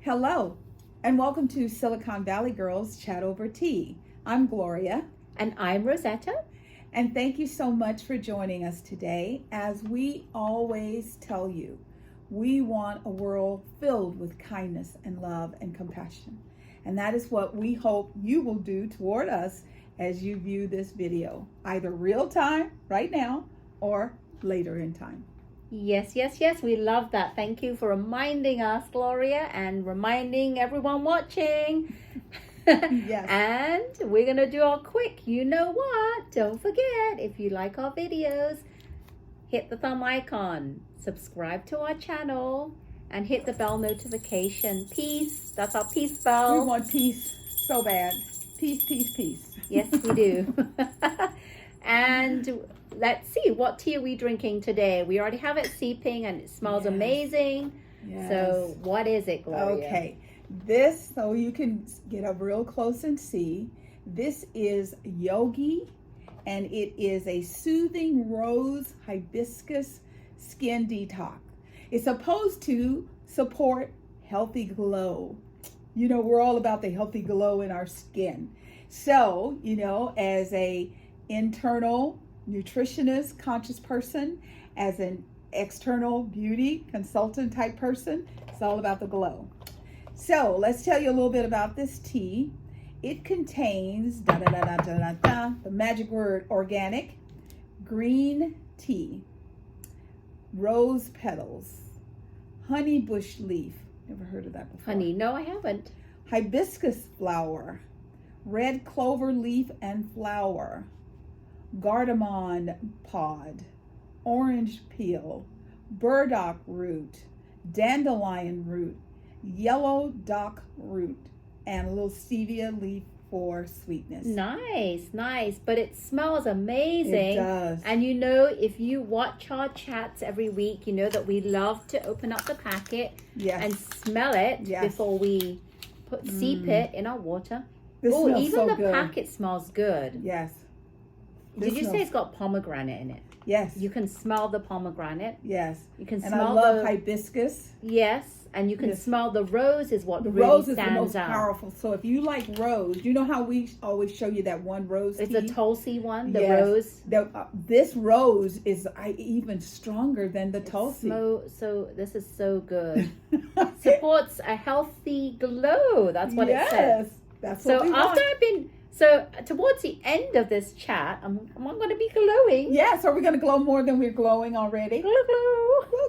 Hello, and welcome to Silicon Valley Girls Chat Over Tea. I'm Gloria. And I'm Rosetta. And thank you so much for joining us today. As we always tell you, we want a world filled with kindness and love and compassion. And that is what we hope you will do toward us as you view this video, either real time, right now, or later in time. Yes. We love that. Thank you for reminding us, Gloria, and reminding everyone watching. Yes. And we're going to do our quick, you know what? Don't forget, if you like our videos, hit the thumb icon, subscribe to our channel, and hit the bell notification. Peace. That's our peace bell. We want peace so bad. Peace, peace, peace. Yes, we do. And let's see, what tea are we drinking today? We already have it steeping and it smells amazing. Yes. So what is it, Gloria? Okay, this, so you can get up real close and see, this is Yogi, and it is a soothing rose hibiscus skin detox. It's supposed to support healthy glow. You know, we're all about the healthy glow in our skin. So, you know, as a internal nutritionist conscious person, as an external beauty consultant type person, it's all about the glow. So let's tell you a little bit about this tea. It contains the magic word organic, green tea, rose petals, honey bush leaf, never heard of that before. Honey, no, I haven't. Hibiscus flower, red clover leaf and flower, cardamom pod, orange peel, burdock root, dandelion root, yellow dock root, and a little stevia leaf for sweetness. Nice. But it smells amazing. It does. And you know, if you watch our chats every week, you know that we love to open up the packet and smell it before we steep it in our water. Oh, even so the good. packet smells good. Yes. Did you say it's got pomegranate in it? Yes. You can smell the pomegranate. Yes. You can and smell I love hibiscus. Yes, and you can smell the rose is what the really rose is stands the most out. powerful. So if you like rose, you know how we always show you that one rose It's tea? a Tulsi one, the rose. This rose is even stronger than the Tulsi. So this is so good. Supports a healthy glow. That's what it says. That's what we want. So towards the end of this chat, I'm going to be glowing. Yes, are we going to glow more than we're glowing already? Glow, glow. Glow,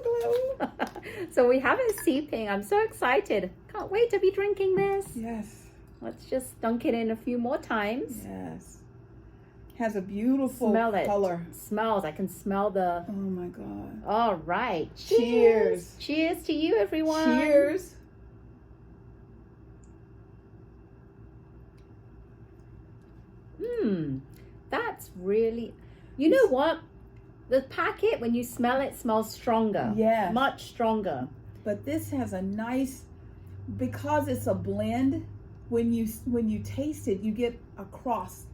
glow. So we have it steeping. I'm so excited. Can't wait to be drinking this. Yes. Let's just dunk it in a few more times. Yes. Has a beautiful color. Smells. I can smell the... Oh my God. All right. Cheers. Cheers to you, everyone. Cheers. That's really, you know what? The packet, when you smell it, smells stronger. Yeah. Much stronger. But this has a nice, because it's a blend, when you taste it, you get a cross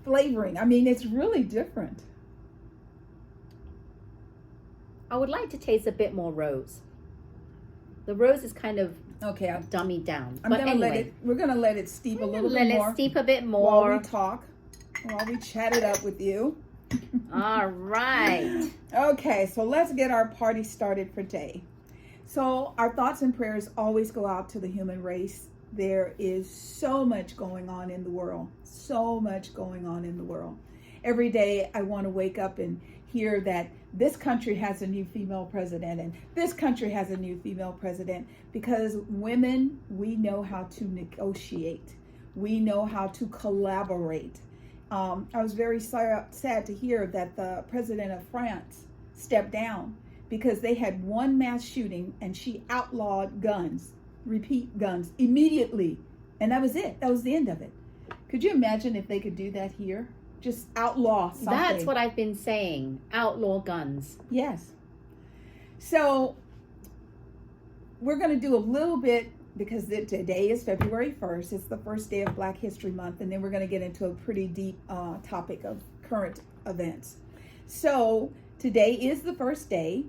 flavoring. I mean, it's really different. I would like to taste a bit more rose. The rose is kind of dummied down. We're gonna let it steep a little bit more. Let it steep a bit more. While we talk, while we chat it up with you. All right. Okay, so let's get our party started for today. So our thoughts and prayers always go out to the human race. There is so much going on in the world. So much going on in the world. Every day I want to wake up and hear that this country has a new female president and this country has a new female president, because women, we know how to negotiate. We know how to collaborate. I was very sad to hear that the president of France stepped down because they had one mass shooting and she outlawed guns, repeat, guns, immediately. And that was it. That was the end of it. Could you imagine if they could do that here? Just outlaw something. That's what I've been saying. Outlaw guns. Yes. So we're going to do a little bit, because today is February 1st. It's the first day of Black History Month. And then we're going to get into a pretty deep topic of current events. So today is the first day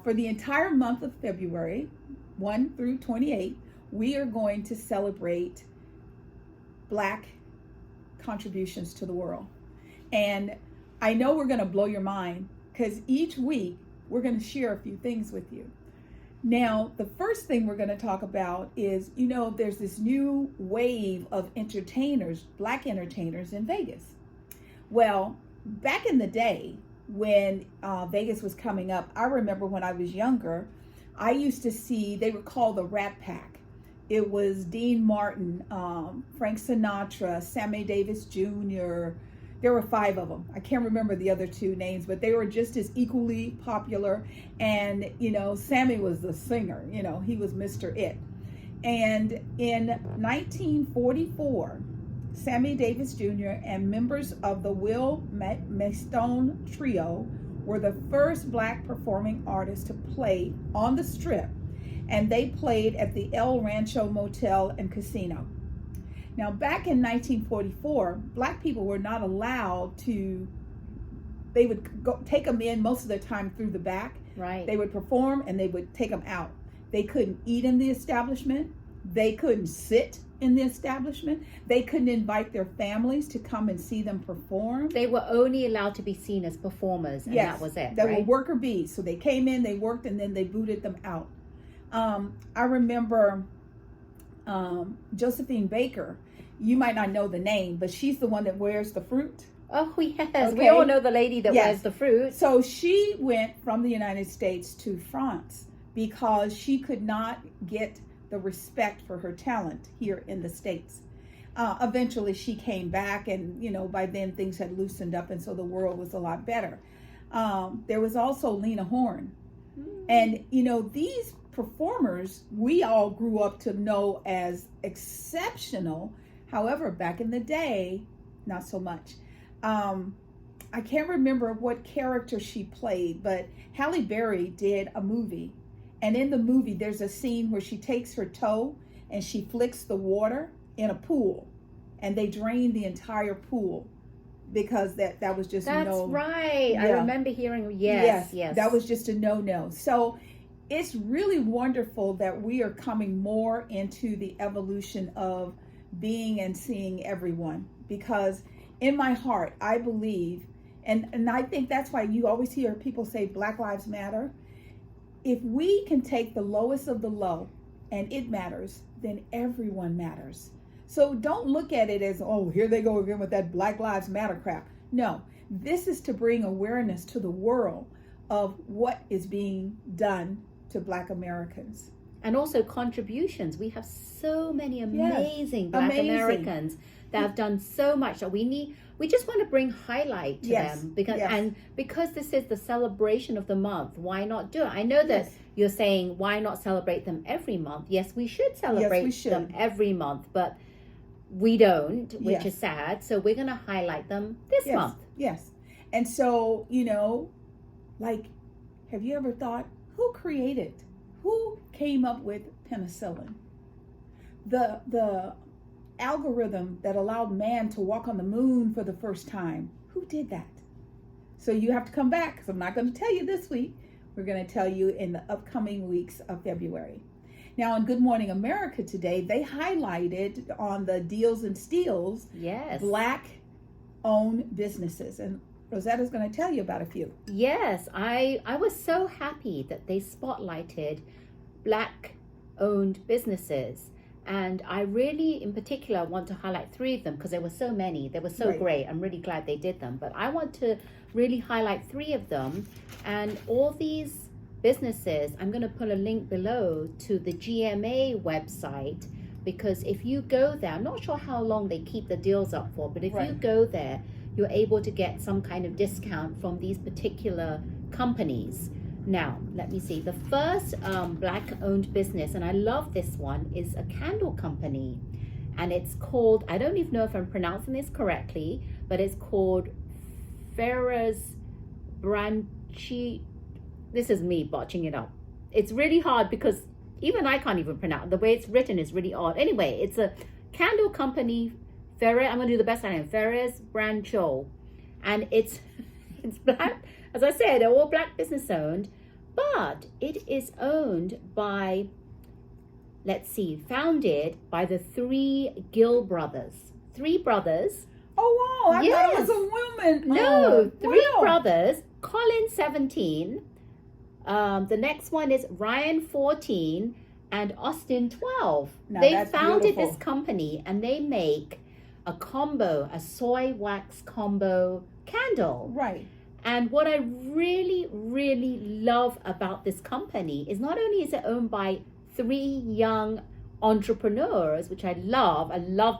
for the entire month of February, 1 through 28. we are going to celebrate Black contributions to the world. And I know we're going to blow your mind, because each week we're going to share a few things with you. Now, the first thing we're going to talk about is, there's this new wave of entertainers, Black entertainers in Vegas. Well, back in the day when Vegas was coming up, I remember when I was younger, I used to see, they were called the Rat Pack. It was Dean Martin, Frank Sinatra, Sammy Davis Jr. There were 5 of them. I can't remember the other 2 names, but they were just as equally popular. And, Sammy was the singer, he was Mr. It. And in 1944, Sammy Davis Jr. and members of the Will Maystone Trio were the first Black performing artists to play on the Strip. And they played at the El Rancho Motel and Casino. Now, back in 1944, Black people were not allowed to, they would take them in most of the time through the back. Right. They would perform and they would take them out. They couldn't eat in the establishment. They couldn't sit in the establishment. They couldn't invite their families to come and see them perform. They were only allowed to be seen as performers, and that was it. They were worker bees. So they came in, they worked, and then they booted them out. I remember Josephine Baker. You might not know the name, but she's the one that wears the fruit. Oh, yes. Okay. We all know the lady that wears the fruit. So she went from the United States to France because she could not get the respect for her talent here in the States. Eventually she came back, and, by then things had loosened up, and so the world was a lot better. There was also Lena Horne. And, these performers, we all grew up to know as exceptional. However, back in the day, not so much. I can't remember what character she played, but Halle Berry did a movie. And in the movie, there's a scene where she takes her toe and she flicks the water in a pool. And they drain the entire pool because that was just That's no. right. Yeah. I remember hearing, yes. That was just a no-no. So it's really wonderful that we are coming more into the evolution of being and seeing everyone, because in my heart, I believe, and I think that's why you always hear people say Black Lives Matter. If we can take the lowest of the low and it matters, then everyone matters. So don't look at it as, oh, here they go again with that Black Lives Matter crap. No, this is to bring awareness to the world of what is being done to Black Americans. And also contributions. We have so many amazing Black Americans that have done so much that we just want to bring highlight to them, because this is the celebration of the month. Why not do it? I know that you're saying, why not celebrate them every month? Yes, we should celebrate them every month, but we don't, which is sad. So we're going to highlight them this month. Yes. And so, have you ever thought, who came up with penicillin? The algorithm that allowed man to walk on the moon for the first time, who did that? So you have to come back, because I'm not going to tell you this week. We're going to tell you in the upcoming weeks of February. Now, on Good Morning America today, they highlighted on the Deals and Steals Black-owned businesses. And Rosetta's going to tell you about a few. Yes, I was so happy that they spotlighted Black-owned businesses. And I really, in particular, want to highlight 3 of them because there were so many. They were so great. I'm really glad they did them. But I want to really highlight 3 of them. And all these businesses, I'm going to put a link below to the GMA website, because if you go there, I'm not sure how long they keep the deals up for, but if you go there, you're able to get some kind of discount from these particular companies. Now, let me see. The first Black-owned business, and I love this one, is a candle company. And it's called, I don't even know if I'm pronouncing this correctly, but it's called Freres Branchiaux. This is me botching it up. It's really hard because even I can't even pronounce. The way it's written is really odd. Anyway, it's a candle company, I'm going to do the best I can, Freres Branchiaux. And it's Black. As I said, they're all Black business owned, but it is owned by let's see, founded by the three Gill brothers. Three brothers. Oh, wow. I thought it was a woman. No, three wow. brothers. Colin, 17. The next one is Ryan, 14. And Austin, 12. Now, they that's founded beautiful. this company and they make a combo, a soy wax combo candle. Right. And what I really, really love about this company is not only is it owned by three young entrepreneurs, which I love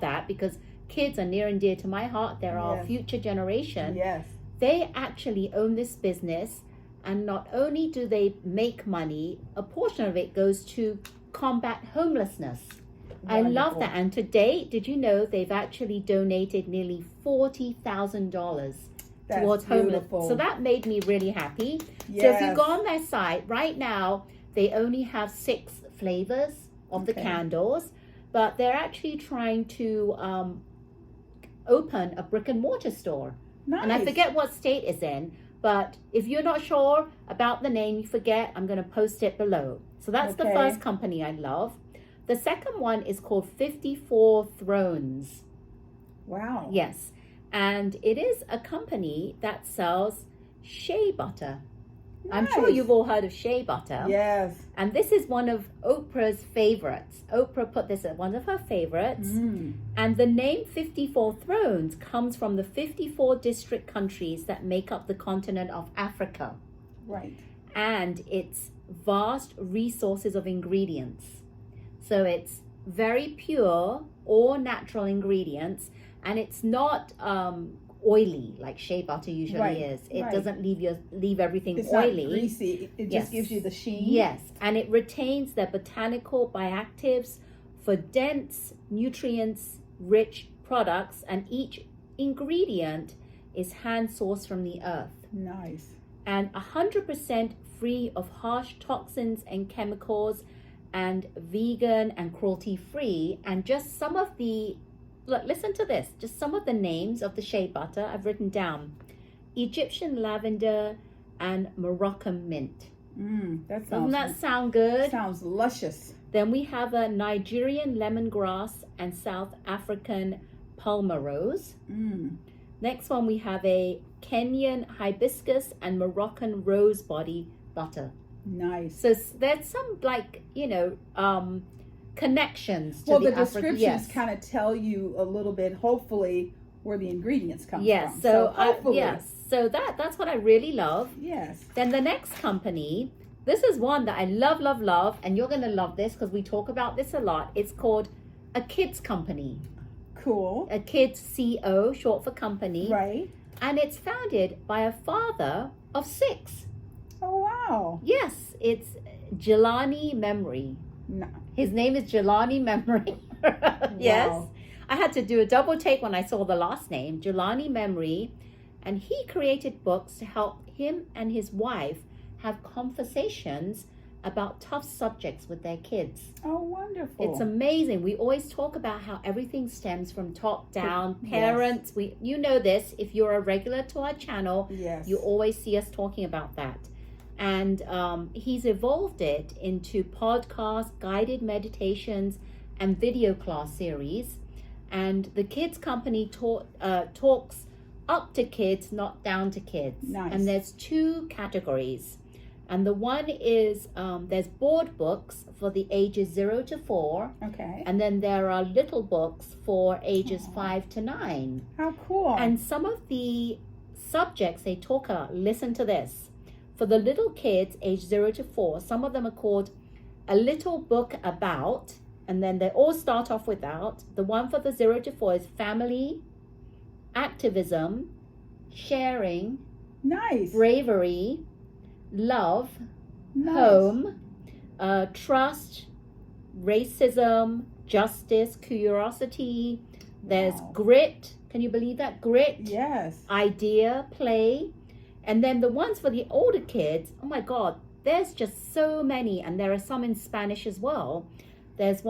that because kids are near and dear to my heart. They're our future generation. Yes. They actually own this business, and not only do they make money, a portion of it goes to combat homelessness. Wonderful. I love that. And to date, did you know they've actually donated nearly $40,000 towards homelessness? So that made me really happy. Yes. So if you go on their site right now, they only have 6 flavors of the candles, but they're actually trying to open a brick and mortar store. Nice. And I forget what state it's in, but if you're not sure about the name, you forget, I'm going to post it below. So that's the first company I love. The second one is called 54 Thrones. Wow. Yes. And it is a company that sells shea butter. Nice. I'm sure you've all heard of shea butter. Yes. And this is one of Oprah's favorites. Oprah put this as one of her favorites. And the name 54 Thrones comes from the 54 district countries that make up the continent of Africa. Right. And its vast resources of ingredients. So it's very pure, all natural ingredients, and it's not oily like shea butter usually is. It doesn't leave everything oily. Not greasy. It just gives you the sheen. Yes, and it retains the botanical bioactives for dense, nutrients-rich products, and each ingredient is hand-sourced from the earth. Nice. And 100% free of harsh toxins and chemicals, and vegan and cruelty-free. And just some of the listen to this. Just some of the names of the shea butter I've written down. Egyptian lavender and Moroccan mint. Doesn't that sound good? Sounds luscious. Then we have a Nigerian lemongrass and South African palmerose. Next one we have a Kenyan hibiscus and Moroccan rose body butter. Nice. So there's some connections to the descriptions kind of tell you a little bit, hopefully, where the ingredients come from. So that's what I really love. Yes. Then the next company, this is one that I love, and you're going to love this because we talk about this a lot. It's called a kids company. Cool. A kids CO, short for company. Right. And it's founded by a father of 6. Oh, wow. Yes, it's Jelani Memory. No. His name is Jelani Memory. Yes. Wow. I had to do a double take when I saw the last name, Jelani Memory. And he created books to help him and his wife have conversations about tough subjects with their kids. Oh, wonderful. It's amazing. We always talk about how everything stems from top down. Parents, you know this. If you're a regular to our channel, you always see us talking about that. And he's evolved it into podcasts, guided meditations, and video class series. And the kids company talks up to kids, not down to kids. Nice. And there's 2 categories. And the one is, there's board books for the ages 0 to 4. Okay. And then there are little books for ages 5 to 9. How cool. And some of the subjects they talk about, listen to this. For the little kids, age 0 to 4, some of them are called A Little Book About, and then they all start off without. The one for the 0 to 4 is family, activism, sharing, bravery, love, home, trust, racism, justice, curiosity. There's grit. Can you believe that? Grit. Yes. Idea, play. And then the ones for the older kids, oh my God, there's just so many. And there are some in Spanish as well. There's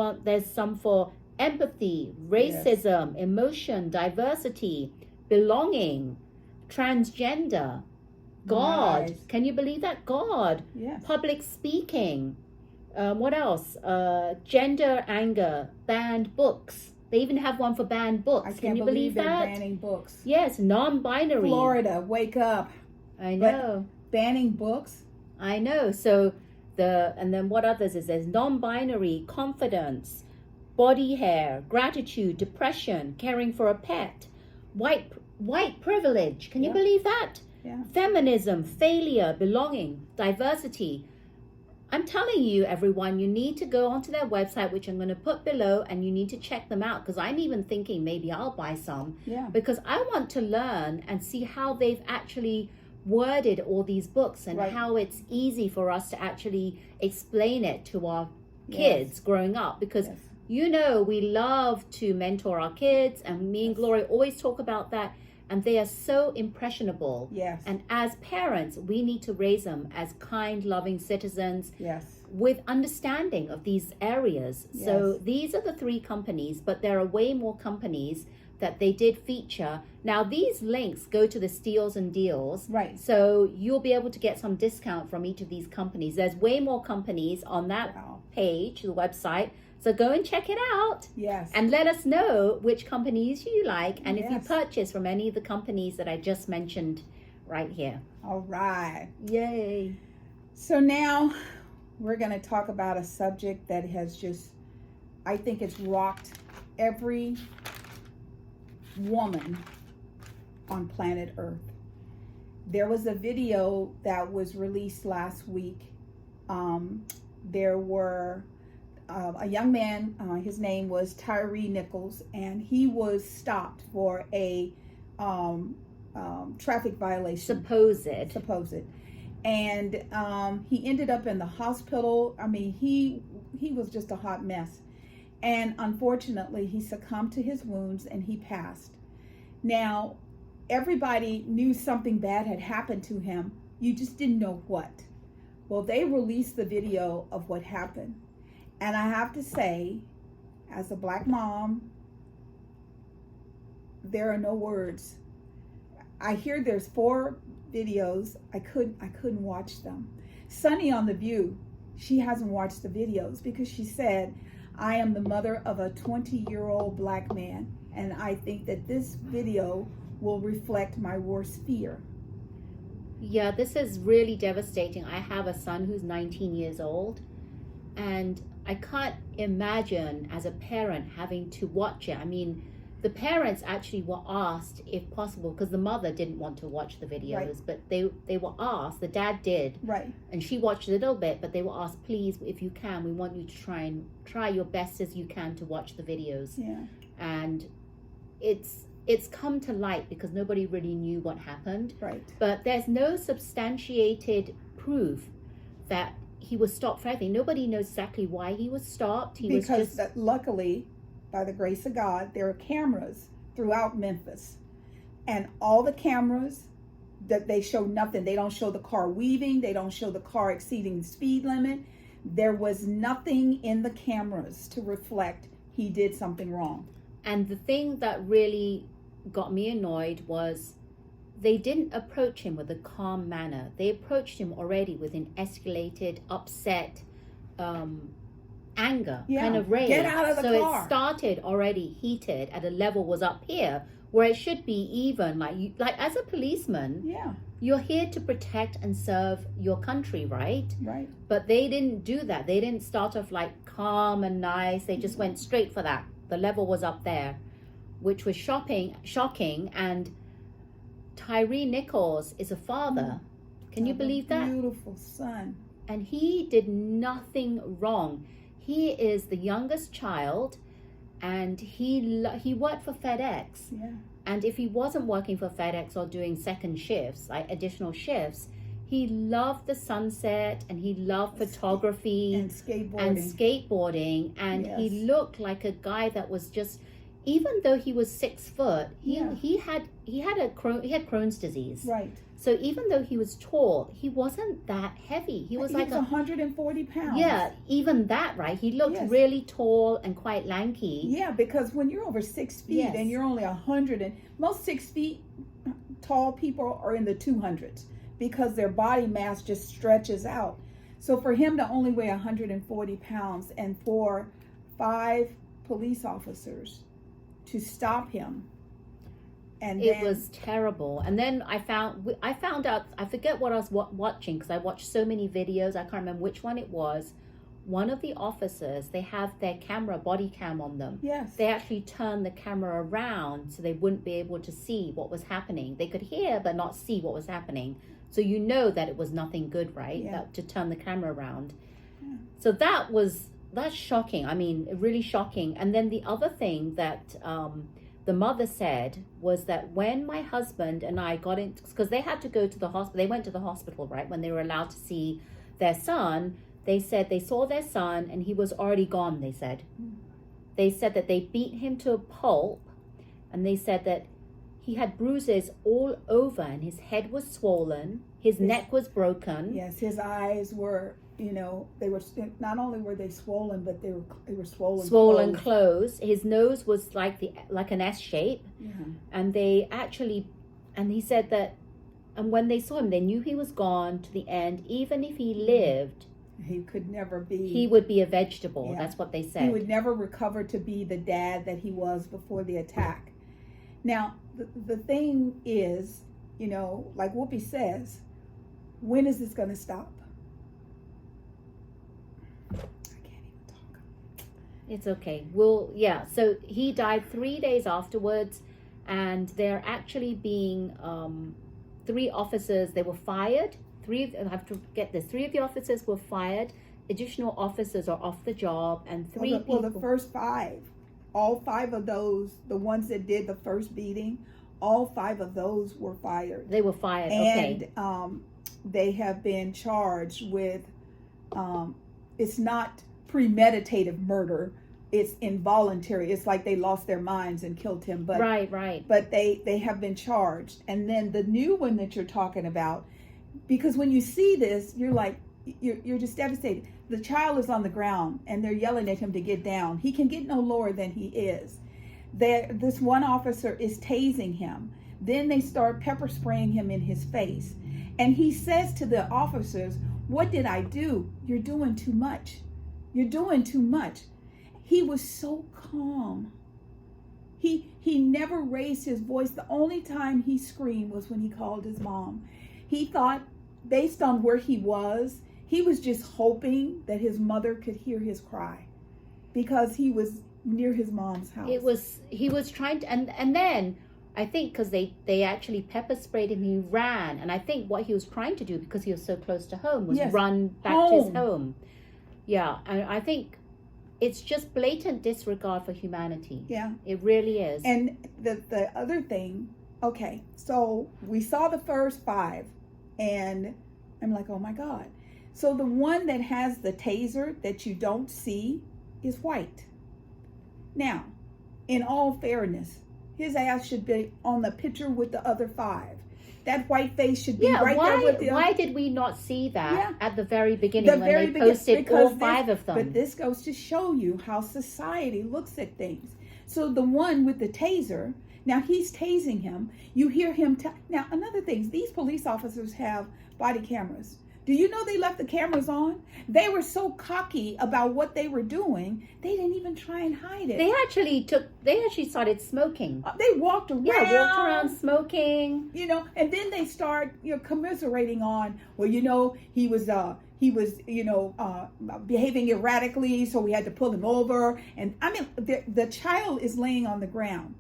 some for empathy, racism, emotion, diversity, belonging, transgender, God. Can you believe that? God. Yes. Public speaking, What else? Gender anger, banned books. They even have one for banned books. I can't Can you believe they're that? banning books. Yes, non-binary. Florida, wake up. I know. But banning books? I know. So and then what others is there's non-binary, confidence, body hair, gratitude, depression, caring for a pet, white privilege. Can you believe that? Yeah. Feminism, failure, belonging, diversity. I'm telling you, everyone, you need to go onto their website, which I'm going to put below, and you need to check them out, because I'm even thinking maybe I'll buy some. Yeah. Because I want to learn and see how they've actually worded all these books and how it's easy for us to actually explain it to our kids growing up. Because, you know, we love to mentor our kids, and me and Gloria always talk about that. And they are so impressionable. Yes. And as parents, we need to raise them as kind, loving citizens. Yes. With understanding of these areas. Yes. So these are the 3 companies, but there are way more companies that they did feature. Now these links go to the steals and deals. Right. So you'll be able to get some discount from each of these companies. There's way more companies on that page, the website. So go and check it out. Yes. And let us know which companies you like, and if you purchase from any of the companies that I just mentioned right here. All right. Yay. So now we're going to talk about a subject that has just, I think it's rocked every woman on planet Earth. There was a video that was released last week. There were a young man, his name was Tyre Nichols, and he was stopped for a traffic violation. Supposed. And he ended up in the hospital. I mean, he was just a hot mess. And unfortunately, he succumbed to his wounds and he passed. Now, everybody knew something bad had happened to him. You just didn't know what. Well, they released the video of what happened. And I have to say, as a black mom, there are no words. I hear there's 4 videos. I couldn't watch them. Sunny on The View, she hasn't watched the videos because she said, I am the mother of a 20-year-old black man, and I think that this video will reflect my worst fear. Yeah, this is really devastating. I have a son who's 19 years old, and I can't imagine as a parent having to watch it. I mean, the parents actually were asked if possible, because the mother didn't want to watch the videos, but they were asked, the dad did, and she watched a little bit, but they were asked, please, if you can, we want you to try your best as you can to watch the videos. And it's come to light because nobody really knew what happened, but there's no substantiated proof that he was stopped for anything. Nobody knows exactly why he was stopped. Because luckily, by the grace of God, there are cameras throughout Memphis. And all the cameras, that they show nothing. They don't show the car weaving. They don't show the car exceeding the speed limit. There was nothing in the cameras to reflect he did something wrong. And the thing that really got me annoyed was they didn't approach him with a calm manner. They approached him already with an escalated, upset, anger, kind of rage. Get out of the car. So it started already heated at a level was up here where it should be even. Like as a policeman, you're here to protect and serve your country, right? Right. But they didn't do that. They didn't start off like calm and nice. They just went straight for that. The level was up there, which was shocking. And Tyre Nichols is a father. Can you believe that? Beautiful son. And he did nothing wrong. He is the youngest child, and he worked for FedEx. And if he wasn't working for FedEx or doing second shifts, like additional shifts, he loved the sunset and he loved photography and skateboarding. And he looked like a guy that was just, even though he was 6 foot, he had Crohn's disease. Right. So even though he was tall, he wasn't that heavy. He was 140 pounds. Yeah, even that, right? He looked really tall and quite lanky. Yeah, because when you're over 6 feet and you're only 100, and most 6 feet tall people are in the 200s because their body mass just stretches out. So for him to only weigh 140 pounds and for 5 police officers to stop him, and it was terrible. And then I found out, I forget what I was watching, because I watched so many videos, I can't remember which one it was. One of the officers, they have their body cam on them. Yes. They actually turned the camera around so they wouldn't be able to see what was happening. They could hear but not see what was happening. So you know that it was nothing good, right? Yeah. To turn the camera around. Yeah. So that's shocking. I mean, really shocking. And then the other thing that the mother said was that when my husband and I got in, because they had to go to the hospital, they went to the hospital, right? When they were allowed to see their son, they said they saw their son and he was already gone, they said. They said that they beat him to a pulp, and they said that he had bruises all over and his head was swollen, his neck was broken. Yes, his eyes were, they were, not only were they swollen, but they were swollen. Swollen closed. His nose was like an S shape. Yeah. And he said that, and when they saw him, they knew he was gone to the end. Even if he lived, he could never be. He would be a vegetable. Yeah. That's what they said. He would never recover to be the dad that he was before the attack. Now, the thing is, like Whoopi says, when is this going to stop? I can't even talk. It's okay. So he died 3 days afterwards, and they're actually being 3 officers, they were fired. I have to get this. 3 of the officers were fired. Additional officers are off the job, and 3 people. Well, the first 5, all 5 of those, the ones that did the first beating, all 5 of those were fired. They were fired. Okay. And they have been charged with. It's not premeditated murder. It's involuntary. It's like they lost their minds and killed him. But right. But they have been charged. And then the new one that you're talking about. Because when you see this, you're like, you're just devastated. The child is on the ground and they're yelling at him to get down. He can get no lower than he is. This one officer is tasing him. Then they start pepper spraying him in his face. And he says to the officers, "What did I do? You're doing too much. You're doing too much." He was so calm. He never raised his voice. The only time he screamed was when he called his mom. He thought, based on where he was just hoping that his mother could hear his cry, because he was near his mom's house. He was trying to, and then I think because they actually pepper sprayed him, he ran, and I think what he was trying to do, because he was so close to home, was run back to his home. Yeah, and I think it's just blatant disregard for humanity. Yeah, it really is. And the other thing, okay, so we saw the first 5. And I'm like, oh my God. So the one that has the taser that you don't see is white. Now, in all fairness, his ass should be on the picture with the other 5. That white face should be there with the other. Why did we not see that at the very beginning when they posted all 5 of them? But this goes to show you how society looks at things. So the one with the taser, now he's tasing him. You hear him. Now, another thing, these police officers have body cameras. Do you know they left the cameras on? They were so cocky about what they were doing, they didn't even try and hide it. They actually started smoking. They walked around. Yeah, walked around smoking. And then they start, commiserating on, well, he was behaving erratically, so we had to pull him over. And I mean, the child is laying on the ground.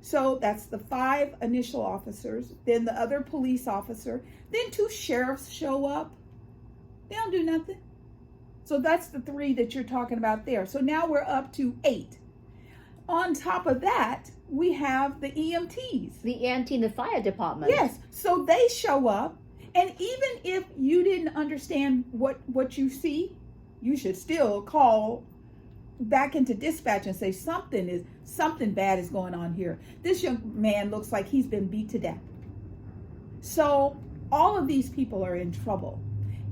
So that's the 5 initial officers, then the other police officer, then 2 sheriffs show up. They don't do nothing. So that's the 3 that you're talking about there. So now we're up to 8. On top of that, we have the EMTs. The EMT in the fire department. Yes. So they show up. And even if you didn't understand what you see, you should still call back into dispatch and say something bad is going on here. This young man looks like he's been beat to death. So all of these people are in trouble.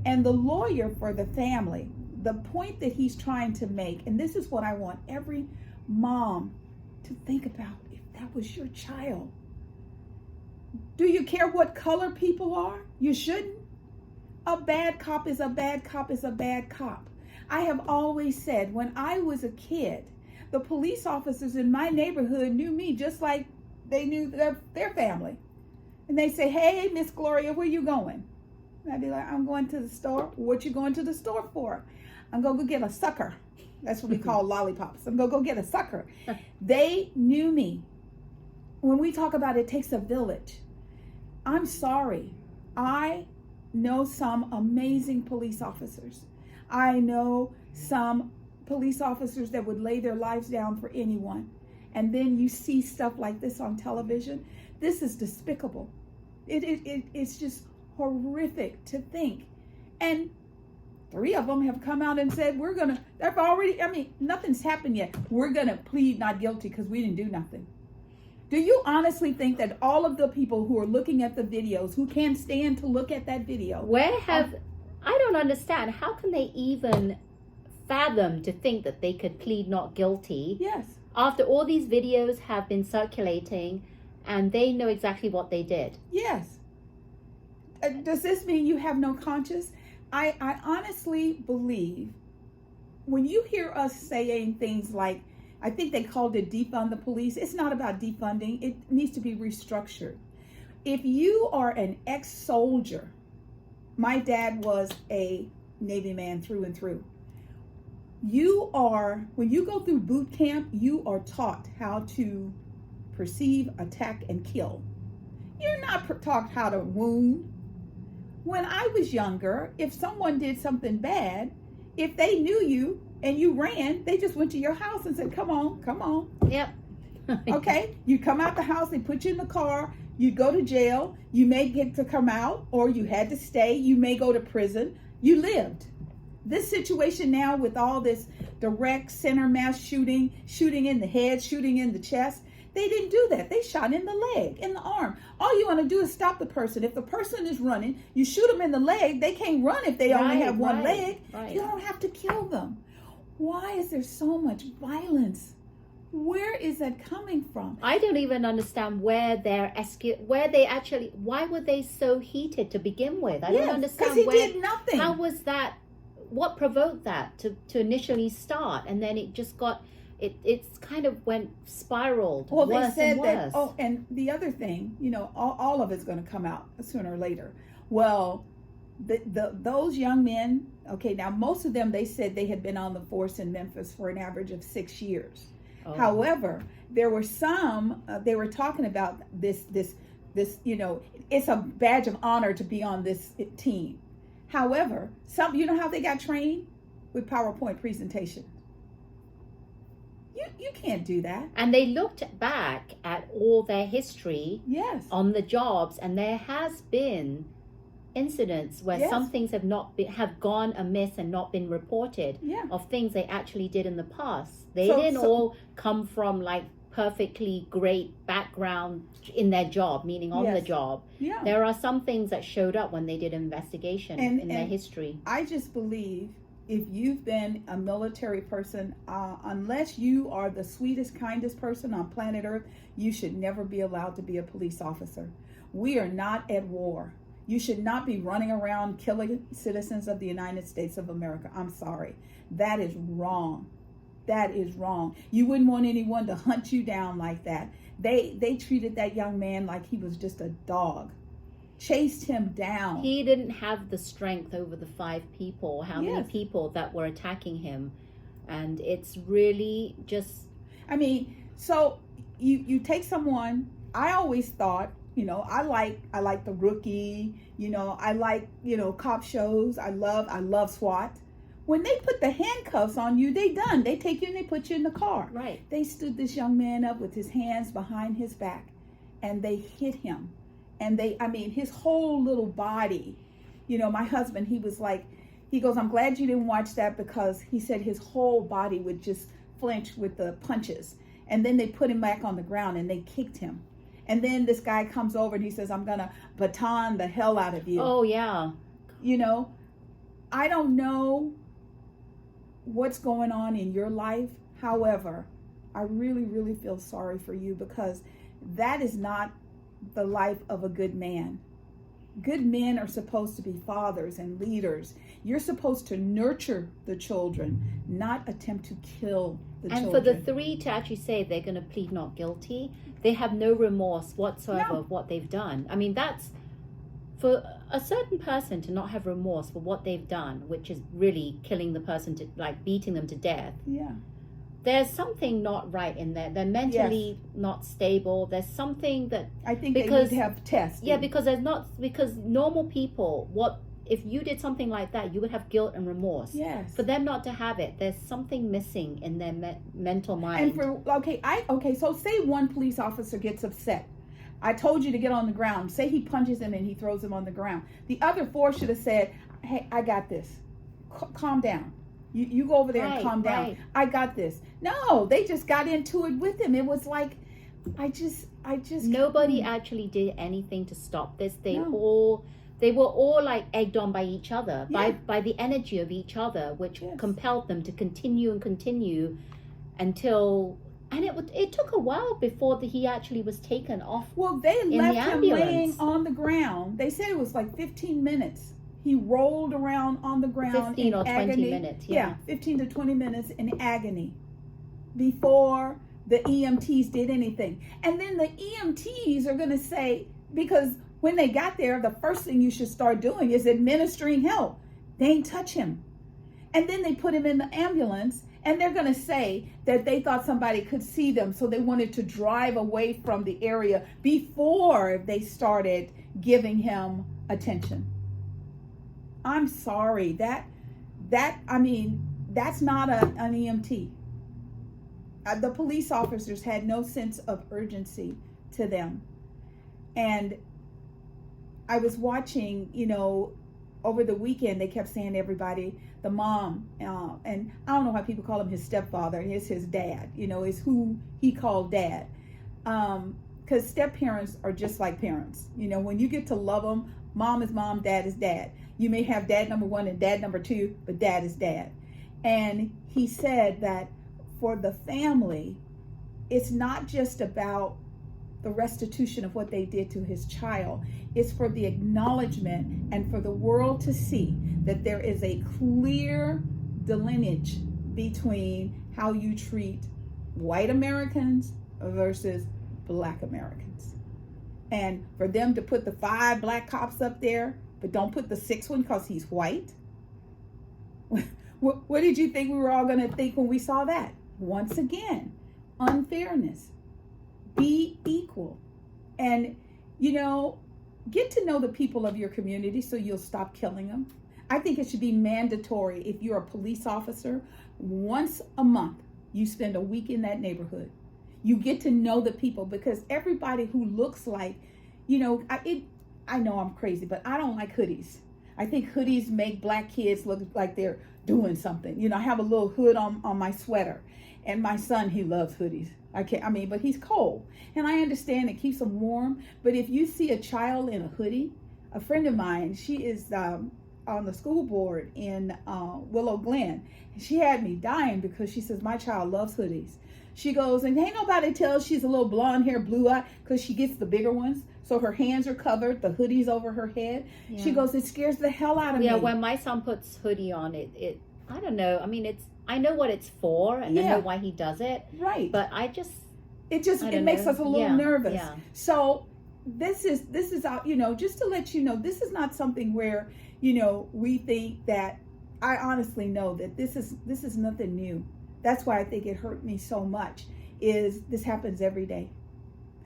And the lawyer for the family, the point that he's trying to make, and this is what I want every mom to think about, if that was your child. Do you care what color people are? You shouldn't. A bad cop is a bad cop is a bad cop. I have always said, when I was a kid, the police officers in my neighborhood knew me just like they knew their family. And they say, hey, Miss Gloria, where you going? And I'd be like, I'm going to the store. What you going to the store for? I'm going to go get a sucker. That's what we call lollipops. I'm going to go get a sucker. They knew me. When we talk about it takes a village, I'm sorry. I know some amazing police officers. I know some police officers that would lay their lives down for anyone. And then you see stuff like this on television. This is despicable. It's just horrific to think. And 3 of them have come out and said, they've already, nothing's happened yet. We're going to plead not guilty because we didn't do nothing. Do you honestly think that all of the people who are looking at the videos, who can't stand to look at that video, I don't understand. How can they even fathom to think that they could plead not guilty? Yes. After all these videos have been circulating and they know exactly what they did. Yes. Does this mean you have no conscience? I honestly believe when you hear us saying things like, I think they called it defund the police. It's not about defunding. It needs to be restructured. If you are an ex-soldier, my dad was a Navy man through and through. When you go through boot camp, you are taught how to perceive, attack, and kill. You're not taught how to wound. When I was younger, if someone did something bad, if they knew you and you ran, they just went to your house and said, come on. Yep. Okay, you come out the house, they put you in the car, you go to jail, you may get to come out, or you had to stay, you may go to prison, you lived. This situation now with all this direct center mass shooting in the head, shooting in the chest, they didn't do that. They shot in the leg, in the arm. All you want to do is stop the person. If the person is running, you shoot them in the leg. They can't run if they only have one leg. Right. You don't have to kill them. Why is there so much violence? Where is that coming from? I don't even understand why were they so heated to begin with? I don't understand. Because he did nothing. How was that? What provoked that to initially start, and then it just got it's kind of spiraled. Well, worse they said and worse. that. Oh, and the other thing, all of it's going to come out sooner or later. Well, those young men. Okay, now most of them, they said they had been on the force in Memphis for an average of 6 years. Oh. However, there were some. They were talking about this. It's a badge of honor to be on this team. However, some, how they got trained? With PowerPoint presentation. You can't do that. And they looked back at all their history. Yes. On the jobs, and there has been incidents where some things have gone amiss and not been reported. Yeah. Of things they actually did in the past. They didn't all come from perfectly great background in their job, meaning on the job. Yeah. There are some things that showed up when they did investigation in their history. I just believe if you've been a military person, unless you are the sweetest, kindest person on planet Earth, you should never be allowed to be a police officer. We are not at war. You should not be running around killing citizens of the United States of America. I'm sorry. That is wrong. That is wrong. You wouldn't want anyone to hunt you down like that. They treated that young man like he was just a dog. Chased him down. He didn't have the strength over the 5 people, many people that were attacking him. And it's really just... so you take someone, I always thought, I like The Rookie, I like, cop shows. I love SWAT. When they put the handcuffs on you, they done. They take you and they put you in the car. Right. They stood this young man up with his hands behind his back and they hit him. And his whole little body, my husband, he goes, I'm glad you didn't watch that, because he said his whole body would just flinch with the punches. And then they put him back on the ground and they kicked him. And then this guy comes over and he says, I'm going to baton the hell out of you. Oh, yeah. I don't know what's going on in your life. However, I really, really feel sorry for you, because that is not the life of a good man. Good men are supposed to be fathers and leaders. You're supposed to nurture the children, not attempt to kill the children. And for the three to actually say they're going to plead not guilty, they have no remorse whatsoever of what they've done. I mean, that's for a certain person to not have remorse for what they've done, which is really killing the person, to like beating them to death. Yeah. There's something not right in there. They're mentally not stable. There's something that I think they need to have tests. Yeah, because because normal people, if you did something like that, you would have guilt and remorse. Yes. For them not to have it, there's something missing in their mental mind. And so say one police officer gets upset. I told you to get on the ground. Say he punches him and he throws him on the ground. The other four should have said, "Hey, I got this. Calm down. You go over there and calm down. Right. I got this." No, they just got into it with him. It was like, I just. Nobody actually did anything to stop this. They were all like egged on by each other, by the energy of each other, which compelled them to continue until. And it took a while before he actually was taken off. Well, they left him laying on the ground. They said it was like 15 minutes. He rolled around on the ground 15 or 20 agony. minutes. Yeah, 15 to 20 minutes in agony before the EMTs did anything. And then the EMTs are going to say, because when they got there, the first thing you should start doing is administering help. They ain't touch him. And then they put him in the ambulance, and they're going to say that they thought somebody could see them, so they wanted to drive away from the area before they started giving him attention. I'm sorry. That's not an EMT. The police officers had no sense of urgency to them. And I was watching, over the weekend, they kept saying to everybody, the mom, and I don't know why people call him his stepfather, it's his dad, is who he called dad. Because step parents are just like parents. When you get to love them, mom is mom, dad is dad. You may have dad number one and dad number two, but dad is dad. And he said that for the family, it's not just about the restitution of what they did to his child. It's for the acknowledgement and for the world to see that there is a clear delineage between how you treat white Americans versus black Americans. And for them to put the 5 black cops up there, but don't put the 6th one because he's white. What did you think we were all going to think when we saw that? Once again, unfairness. Be equal. And, get to know the people of your community so you'll stop killing them. I think it should be mandatory if you're a police officer. Once a month, you spend a week in that neighborhood. You get to know the people, because everybody who looks like, I know I'm crazy, but I don't like hoodies. I think hoodies make black kids look like they're doing something. I have a little hood on my sweater, and my son, he loves hoodies. But he's cold, and I understand it keeps him warm. But if you see a child in a hoodie, a friend of mine, she is on the school board in Willow Glen. She had me dying because she says, my child loves hoodies. She goes, and ain't nobody tells she's a little blonde hair, blue eye, because she gets the bigger ones. So her hands are covered, the hoodie's over her head. Yeah. She goes, it scares the hell out of me. Yeah, when my son puts hoodie on, it I don't know. I know what it's for, and I know why he does it. Right. But it makes us a little nervous. Yeah. So this is just to let you know, this is not something where, we think that, I honestly know that this is nothing new. That's why I think it hurt me so much, is this happens every day.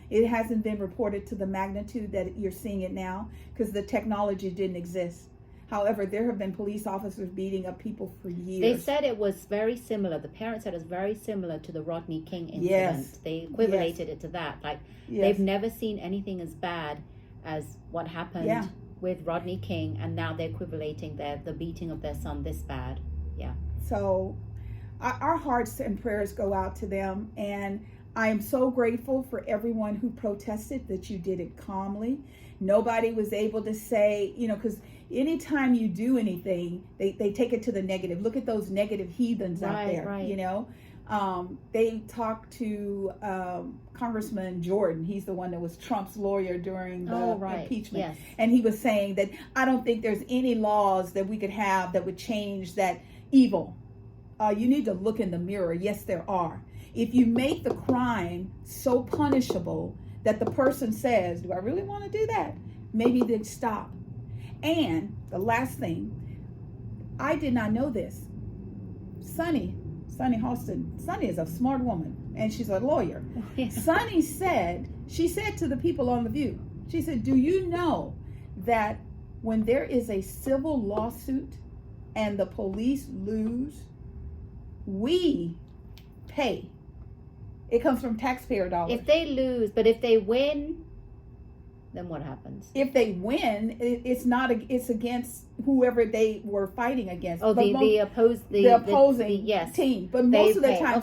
It hasn't been reported to the magnitude that you're seeing it now, because the technology didn't exist. However, there have been police officers beating up people for years. They said it was very similar. The parents said it was very similar to the Rodney King incident. Yes. They equated it to that. They've never seen anything as bad as what happened with Rodney King, and now they're equating the beating of their son this bad. Yeah. So our hearts and prayers go out to them, and I am so grateful for everyone who protested, that you did it calmly. Nobody was able to say, because anytime you do anything, they take it to the negative. Look at those negative heathens out there, They talked to Congressman Jordan. He's the one that was Trump's lawyer during the impeachment. Yes. And he was saying that I don't think there's any laws that we could have that would change that evil. You need to look in the mirror. Yes, there are. If you make the crime so punishable that the person says, do I really want to do that? Maybe they'd stop. And the last thing, I did not know this. Sunny Halston. Sunny is a smart woman, and she's a lawyer. Sunny said, she said to the people on The View, she said, do you know that when there is a civil lawsuit and the police lose, we pay. It comes from taxpayer dollars. If they lose, but if they win, then what happens? If they win, it's against whoever they were fighting against. Oh, the opposing yes. team. But most of the time,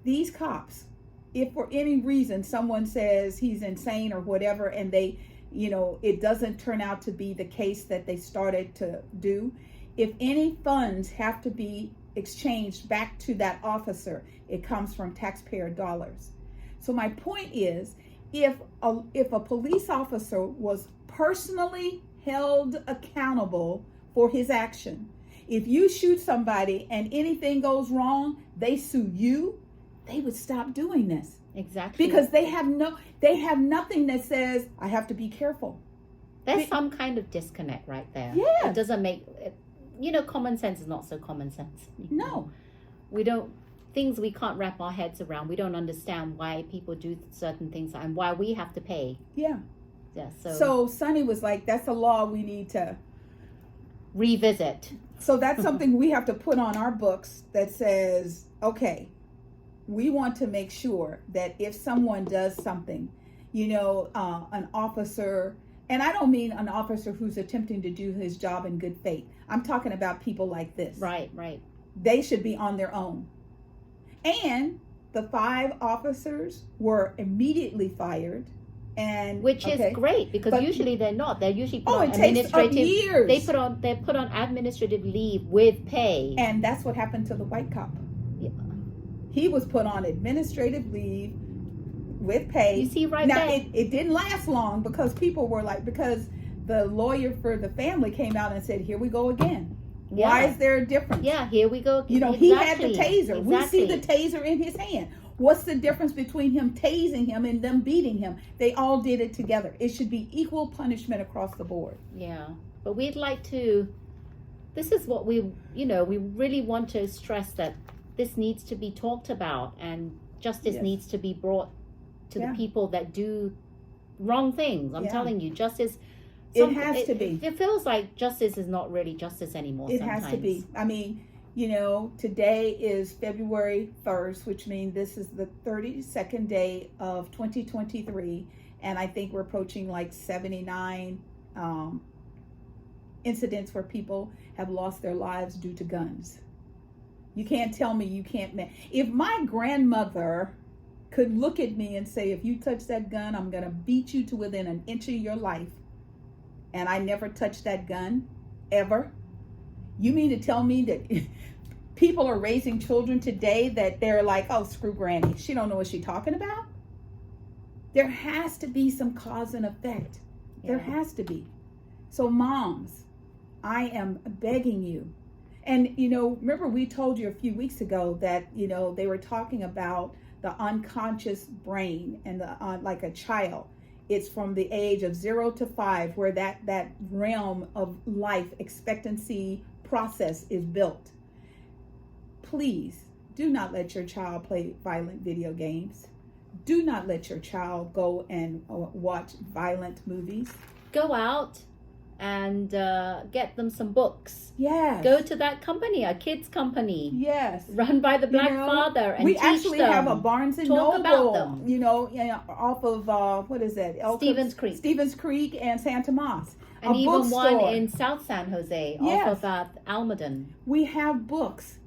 these cops, if for any reason someone says he's insane or whatever, and they, it doesn't turn out to be the case that they started to do, if any funds have to be exchanged back to that officer, it comes from taxpayer dollars. So my point is, if a police officer was personally held accountable for his action, if you shoot somebody and anything goes wrong, they sue you, they would stop doing this. Exactly. Because they have nothing that says I have to be careful. There's some kind of disconnect right there. Yeah. It doesn't make common sense is not so common sense. No. Things we can't wrap our heads around. We don't understand why people do certain things and why we have to pay. Yeah. Yeah. So Sunny was like, that's a law we need to revisit. So that's something we have to put on our books that says, okay, we want to make sure that if someone does something, an officer, and I don't mean an officer who's attempting to do his job in good faith. I'm talking about people like this. Right. They should be on their own. And the 5 officers were immediately fired. Which is great, because usually they're not. They're usually put on administrative years. They're put on administrative leave with pay. And that's what happened to the white cop. Yeah. He was put on administrative leave with pay. You see right now, there. it didn't last long because people were like, because the lawyer for the family came out and said, here we go again. Yeah. Why is there a difference? Yeah, here we go. He had the taser. Exactly. We see the taser in his hand. What's the difference between him tasing him and them beating him? They all did it together. It should be equal punishment across the board. Yeah, but we'd like to, this is what we really want to stress, that this needs to be talked about, and justice needs to be brought to the people that do wrong things. I'm telling you, justice. It has to be. It feels like justice is not really justice anymore. It has to be. I mean, today is February 1st, which means this is the 32nd day of 2023. And I think we're approaching like 79 incidents where people have lost their lives due to guns. You can't tell me you can't. If my grandmother could look at me and say, if you touch that gun, I'm going to beat you to within an inch of your life, and I never touched that gun, ever. You mean to tell me that people are raising children today that they're like, oh, screw Granny. She don't know what she's talking about? There has to be some cause and effect. There has to be. So moms, I am begging you. And, remember we told you a few weeks ago that, they were talking about the unconscious brain and like a child. It's from the age of 0 to 5 where that realm of life expectancy process is built. Please do not let your child play violent video games. Do not let your child go and watch violent movies. Go out and get them some books. Yes. Go to that company, a kids company. Yes. Run by the Black Father and we teach actually them. have a Barnes and Talk Noble, about them. Off of what is that? Stevens Creek and Santa Mas. And even one in South San Jose, off of Almaden. We have books.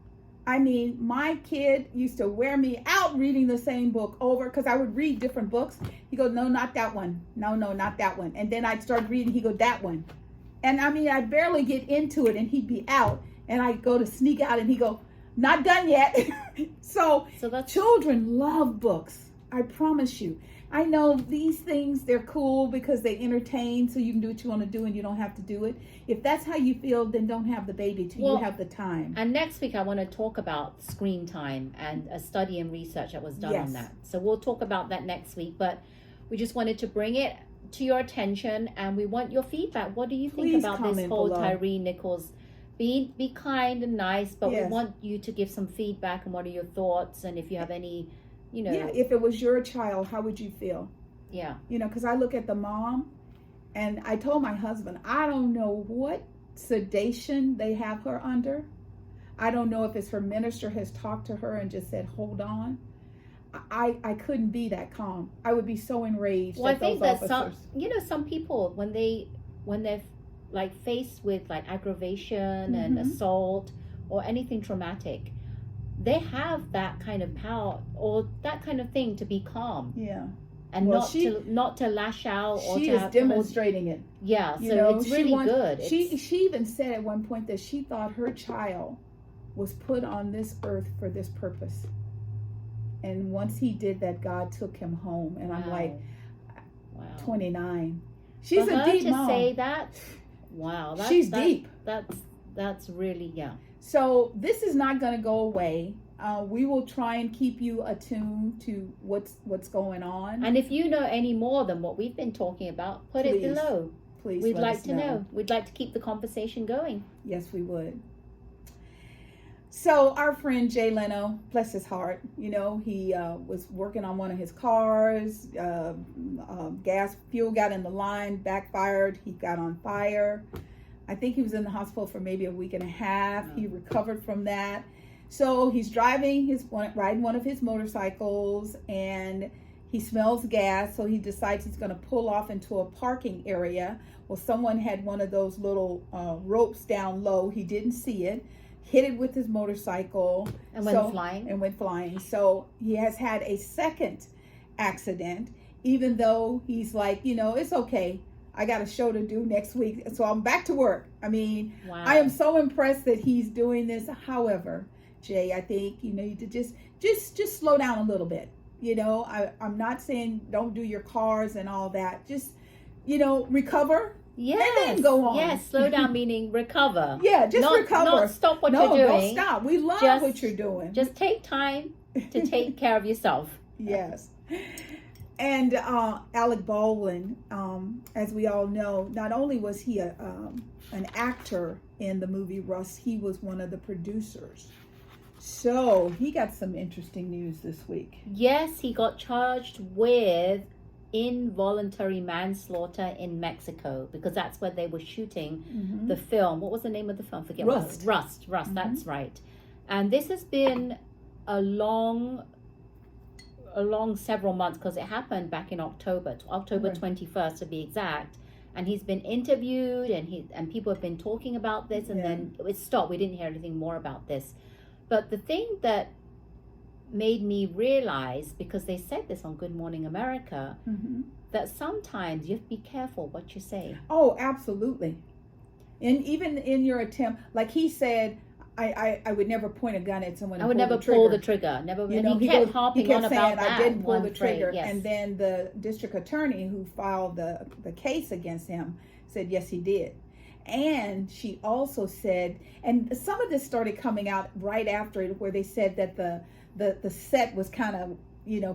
I mean, my kid used to wear me out reading the same book over, because I would read different books. He goes, no, not that one. No, not that one. And then I'd start reading. He go, that one. And I mean, I'd barely get into it, and he'd be out. and I go to sneak out, and he go, not done yet. So that's children love books. I promise you. I know these things, they're cool because they entertain, so you can do what you want to do and you don't have to do it. If that's how you feel, then don't have the baby till you have the time. And next week I want to talk about screen time and a study and research that was done on that. So we'll talk about that next week, but we just wanted to bring it to your attention, and we want your feedback. What do you think about this whole Tyre Nichols? Be kind and nice, but we want you to give some feedback, and what are your thoughts, and if you have any, if it was your child, how would you feel? Yeah. Because I look at the mom, and I told my husband, I don't know what sedation they have her under. I don't know if it's her minister has talked to her and just said, hold on. I couldn't be that calm. I would be so enraged. Well, I think that some people, when they're like faced with like aggravation and assault or anything traumatic, they have that kind of power or that kind of thing to be calm. Yeah. And not to lash out or she to is demonstrating it. Yeah, so it's really good. She even said at one point that she thought her child was put on this earth for this purpose. And once he did that, God took him home. And I'm like, 29. She's a deep mom. Say that. Wow, she's deep. That's really So this is not going to go away. We will try and keep you attuned to what's going on. And if you know any more than what we've been talking about, put it below. Please, we'd like to know. We'd like to keep the conversation going. Yes, we would. So our friend Jay Leno, bless his heart, he was working on one of his cars. Fuel got in the line, backfired. He got on fire. I think he was in the hospital for maybe a week and a half. He recovered from that. So he's riding one of his motorcycles, and he smells gas. So he decides he's going to pull off into a parking area. Well, someone had one of those little ropes down low. He didn't see it. Hit it with his motorcycle and went flying. So he has had a second accident, even though he's like, it's okay. I got a show to do next week, so I'm back to work. I mean, I am so impressed that he's doing this. However, Jay, I think you need to just slow down a little bit. I'm not saying don't do your cars and all that. Just recover. Yes. And then go on. Yes, slow down meaning recover. Yeah, just recover. Not stop what you're doing. No, don't stop. We love what you're doing. Just take time to take care of yourself. Yes. And Alec Baldwin, as we all know, not only was he an actor in the movie Rust, he was one of the producers. So he got some interesting news this week. Yes, he got charged with involuntary manslaughter in Mexico, because that's where they were shooting the film. What was the name of the film? Forget. Rust. Rust. That's right. And this has been a long several months, because it happened back in October 21st to be exact. And he's been interviewed, and people have been talking about this, and then it stopped. We didn't hear anything more about this. But the thing that made me realize, because they said this on Good Morning America, that sometimes you have to be careful what you say. Oh, absolutely. And even in your attempt, like he said, I would never point a gun at someone. I would never pull the trigger. Never. And he kept harping on about that. I didn't pull the trigger. Yes. And then the district attorney who filed the case against him said, yes, he did. And she also said, and some of this started coming out right after it, where they said that the set was kind of,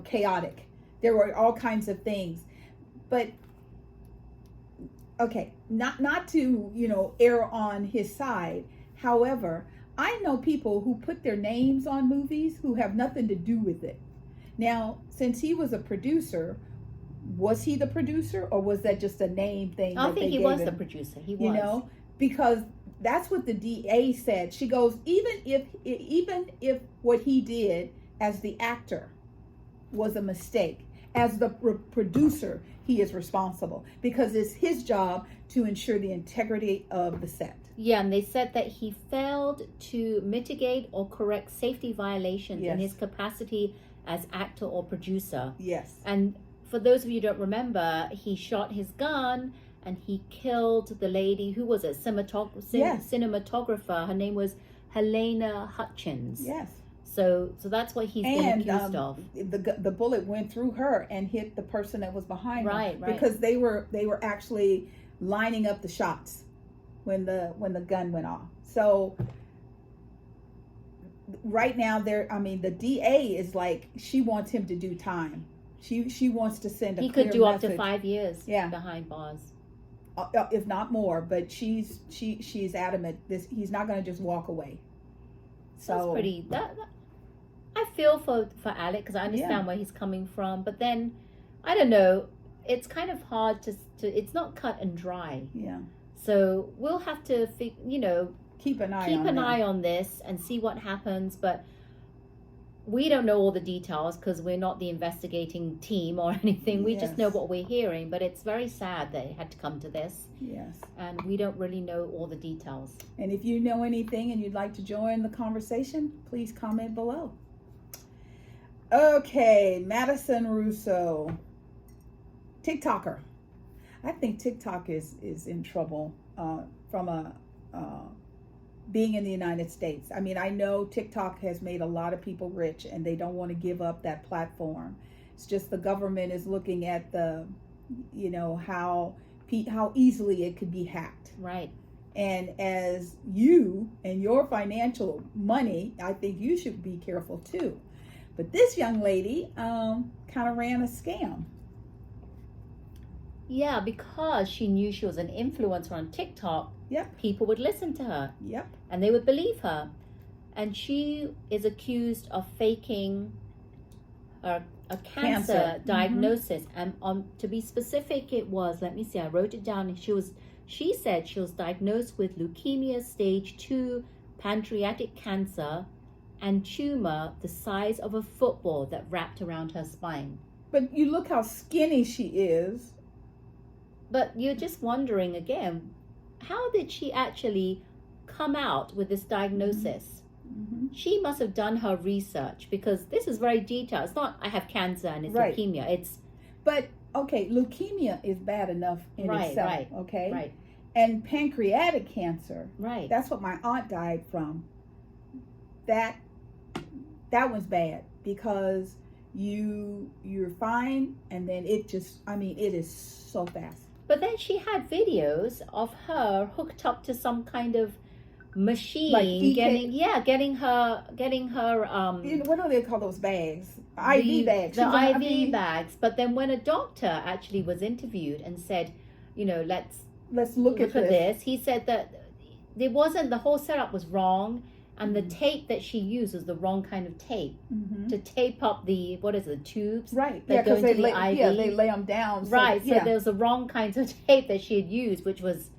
chaotic. There were all kinds of things. But, okay, not to, err on his side. However, I know people who put their names on movies who have nothing to do with it. Now, since he was a producer, was he the producer, or was that just a name thing? I think he was the producer. He was. Because that's what the DA said. She goes, even if what he did as the actor was a mistake, as the producer, he is responsible, because it's his job to ensure the integrity of the set. Yeah, and they said that he failed to mitigate or correct safety violations in his capacity as actor or producer. Yes. And for those of you who don't remember, he shot his gun and he killed the lady who was a cinematographer. Her name was Helena Hutchins. Yes. So that's what he's been accused of. The bullet went through her and hit the person that was behind her. Right. Because they were actually lining up the shots when the gun went off. So right now the DA is like, she wants him to do time. She wants to send a He clear could do message. up to 5 years behind bars. If not more, but she's adamant he's not going to just walk away. So that's pretty. I feel for Alec, because I understand where he's coming from, but then I don't know. It's kind of hard to. It's not cut and dry. Yeah. So we'll have to keep an eye on this and see what happens, but we don't know all the details because we're not the investigating team or anything. We just know what we're hearing, but it's very sad that it had to come to this. Yes. And we don't really know all the details. And if you know anything and you'd like to join the conversation, please comment below. Okay, Madison Russo, TikToker. I think TikTok is in trouble from being in the United States. I mean, I know TikTok has made a lot of people rich and they don't want to give up that platform. It's just the government is looking at how easily it could be hacked. Right. And as you and your financial money, I think you should be careful too. But this young lady kind of ran a scam. Yeah, because she knew she was an influencer on TikTok. Yep. People would listen to her. Yep. And they would believe her. And she is accused of faking a cancer diagnosis. And to be specific, it was, let me see, I wrote it down. She said she was diagnosed with leukemia stage 2 pancreatic cancer and tumor the size of a football that wrapped around her spine. But you look how skinny she is. But you're just wondering again, how did she actually come out with this diagnosis? Mm-hmm. She must have done her research, because this is very detailed. It's not, I have cancer and it's leukemia. But okay, leukemia is bad enough in itself. Right. Okay. Right. And pancreatic cancer. Right. That's what my aunt died from. That one's bad, because you're fine, and then it is so fast. But then she had videos of her hooked up to some kind of machine, like getting her what do they call those bags? IV bags. The IV bags. But then when a doctor actually was interviewed and said, let's look at this, he said that the whole setup was wrong. And the tape that she used was the wrong kind of tape to tape up the tubes. Right. That go into the IV. Yeah, they lay them down. Right. So there was the wrong kinds of tape that she had used, which was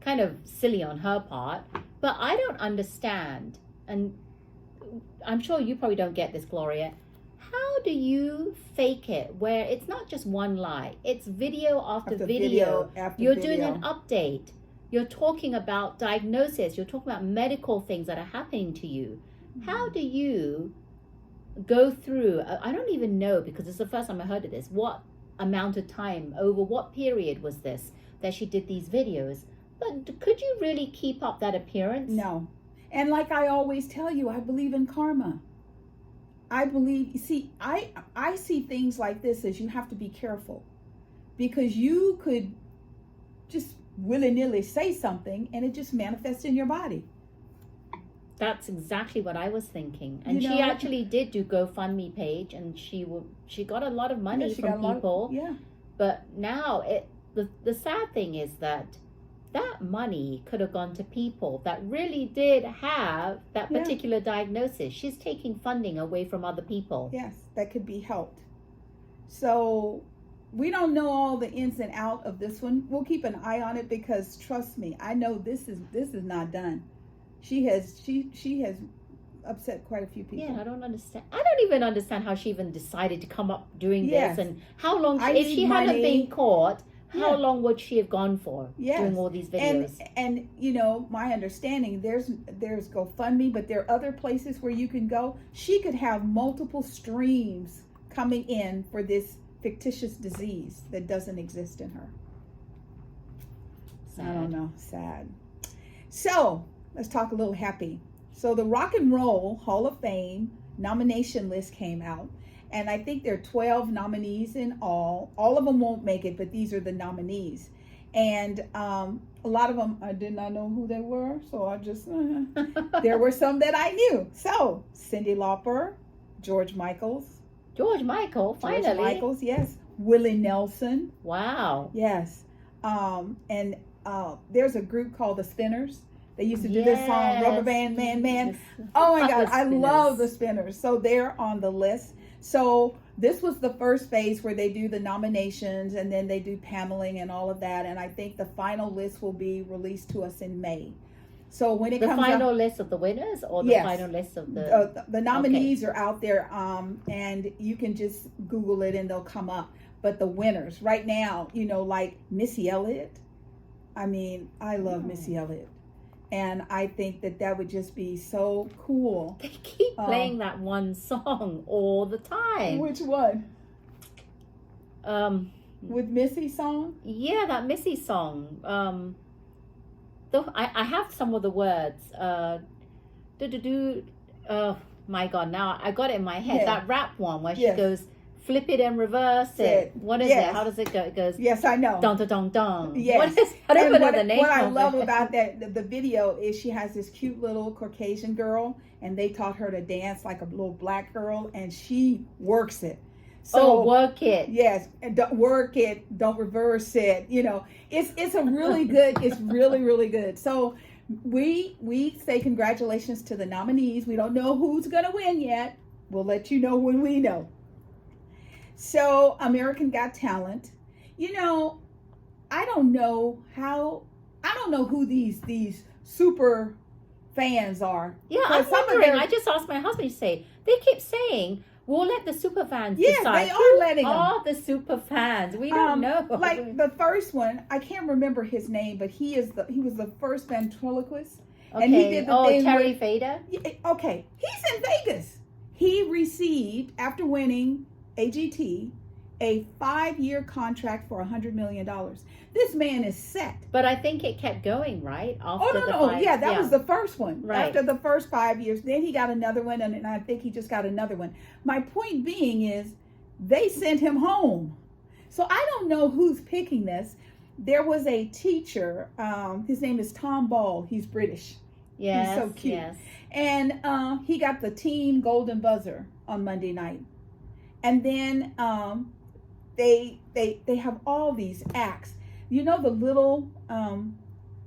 kind of silly on her part. But I don't understand, and I'm sure you probably don't get this, Gloria. How do you fake it where it's not just one lie? It's video after video. You're doing an update. You're talking about diagnosis. You're talking about medical things that are happening to you. How do you go through, I don't even know, because it's the first time I heard of this, what amount of time, over what period was this that she did these videos? But could you really keep up that appearance? No. And like I always tell you, I believe in karma. I see things like this as you have to be careful, because you could just willy-nilly say something and it just manifests in your body. That's exactly what I was thinking. And she actually did do GoFundMe page, and she got a lot of money from people. But now the sad thing is that money could have gone to people that really did have that particular diagnosis. She's taking funding away from other people. Yes, that could be helped. So we don't know all the ins and outs of this one. We'll keep an eye on it, because trust me, I know this is not done. She has upset quite a few people. Yeah, I don't understand. I don't even understand how she even decided to come up doing this, and how long if she hadn't been caught, how long would she have gone for doing all these videos? And my understanding, there's GoFundMe, but there are other places where you can go. She could have multiple streams coming in for this fictitious disease that doesn't exist in her. Sad. I don't know. Sad. So let's talk a little happy. So the Rock and Roll Hall of Fame nomination list came out. And I think there are 12 nominees in all. All of them won't make it, but these are the nominees. And a lot of them, I did not know who they were. So I just, there were some that I knew. So Cyndi Lauper, George Michael, finally. George Michaels, yes. Willie Nelson. Wow. Yes. And there's a group called the Spinners. They used to do this song, Rubber Band Man. Oh my God, I love the Spinners. So they're on the list. So this was the first phase where they do the nominations and then they do paneling and all of that. And I think the final list will be released to us in May. So when it comes the final list of the winners, or the final list of the nominees are out there, and you can just Google it and they'll come up. But the winners right now, you know, like Missy Elliott. I mean, I love Missy Elliott. And I think that would just be so cool. They keep playing that one song all the time. Which one? With Missy's song? Yeah, that Missy song. I have some of the words. Oh my God! Now I got it in my head. Yeah. That rap one where she goes, flip it and reverse it. What is it? How does it go? It goes. Yes, I know. Dun dun dun dun. Yes. I don't know the name. What I love about the video is she has this cute little Caucasian girl, and they taught her to dance like a little black girl, and she works it. So work it. Yes, and don't work it. Don't reverse it. You know, it's a really good. It's really good. So we say congratulations to the nominees. We don't know who's gonna win yet. We'll let you know when we know. So American Got Talent. You know, I don't know who these super fans are. Yeah, I'm wondering. I just asked my husband to say, they keep saying, we'll let the super fans decide. Yes, they are letting them. Are the super fans? We don't know. Like the first one, I can't remember his name, but he was the first ventriloquist. Okay. And he did the thing Terry Fader? Okay. He's in Vegas. He received, after winning AGT, a 5-year contract for $100 million. This man is set. But I think it kept going, right? After that was the first one. Right. After the first 5 years, then he got another one, and I think he just got another one. My point being is, they sent him home. So I don't know who's picking this. There was a teacher. His name is Tom Ball. He's British. Yes. He's so cute. Yes. And he got the Teen Golden Buzzer on Monday night. And then they have all these acts. You know, the little,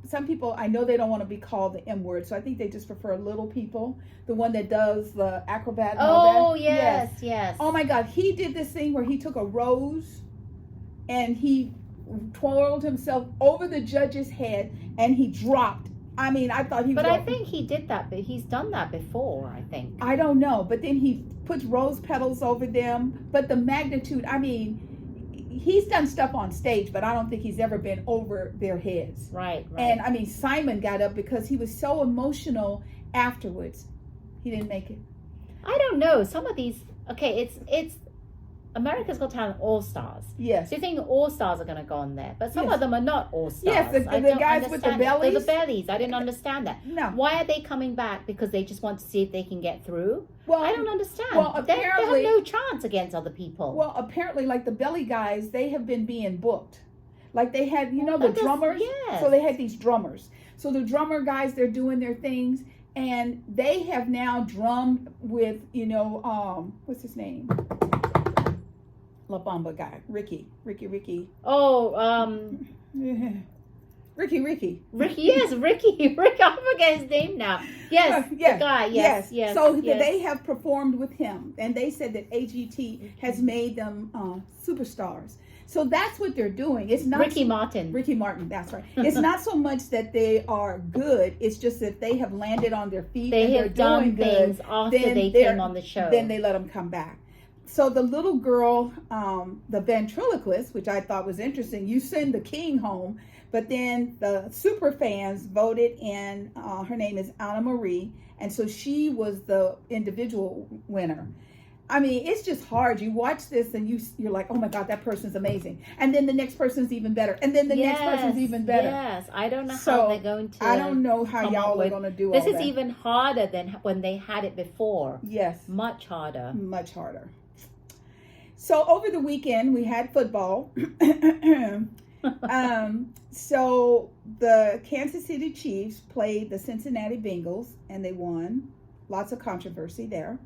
some people, I know they don't want to be called the M word, so I think they just prefer little people. The one that does the acrobat and all that. Yes. Oh my God, he did this thing where he took a rose and he twirled himself over the judge's head and he dropped. I mean, I thought he was... But I think he did that, but he's done that before, I think. I don't know, but then he puts rose petals over them. But the magnitude, I mean... He's done stuff on stage, but I don't think he's ever been over their heads. Right. And I mean, Simon got up because he was so emotional afterwards. He didn't make it. I don't know. Some of these, it's America's Got Talent All-Stars. Yes. So you think All-Stars are going to go on there, but some of them are not All-Stars. Yes, the guys with the bellies. The bellies. I didn't understand that. No. Why are they coming back? Because they just want to see if they can get through? Well, I don't understand. Well, apparently, they have no chance against other people. Well, apparently, like the belly guys, they have been being booked. Like they had, the drummers. Yes. So they had these drummers. So the drummer guys, they're doing their things. And they have now drummed with, what's his name? La Bamba guy, Ricky. Oh, Ricky. Yes, Ricky. I forget his name now. Yes, the guy. Yes. So they have performed with him, and they said that AGT has made them superstars. So that's what they're doing. It's not Ricky Martin. That's right. It's not so much that they are good. It's just that they have landed on their feet. They and have done things after they came on the show. Then they let them come back. So the little girl, the ventriloquist, which I thought was interesting, you send the king home, but then the super fans voted in, her name is Anna Marie, and so she was the individual winner. I mean, it's just hard. You watch this and you're like, oh my God, that person's amazing. And then the next person's even better. And then the next person's even better. Yes, I don't know how they're going to. I don't know how y'all are going to do all this. This is even harder than when they had it before. Yes. Much harder. Much harder. So over the weekend, we had football. So the Kansas City Chiefs played the Cincinnati Bengals, and they won. Lots of controversy there.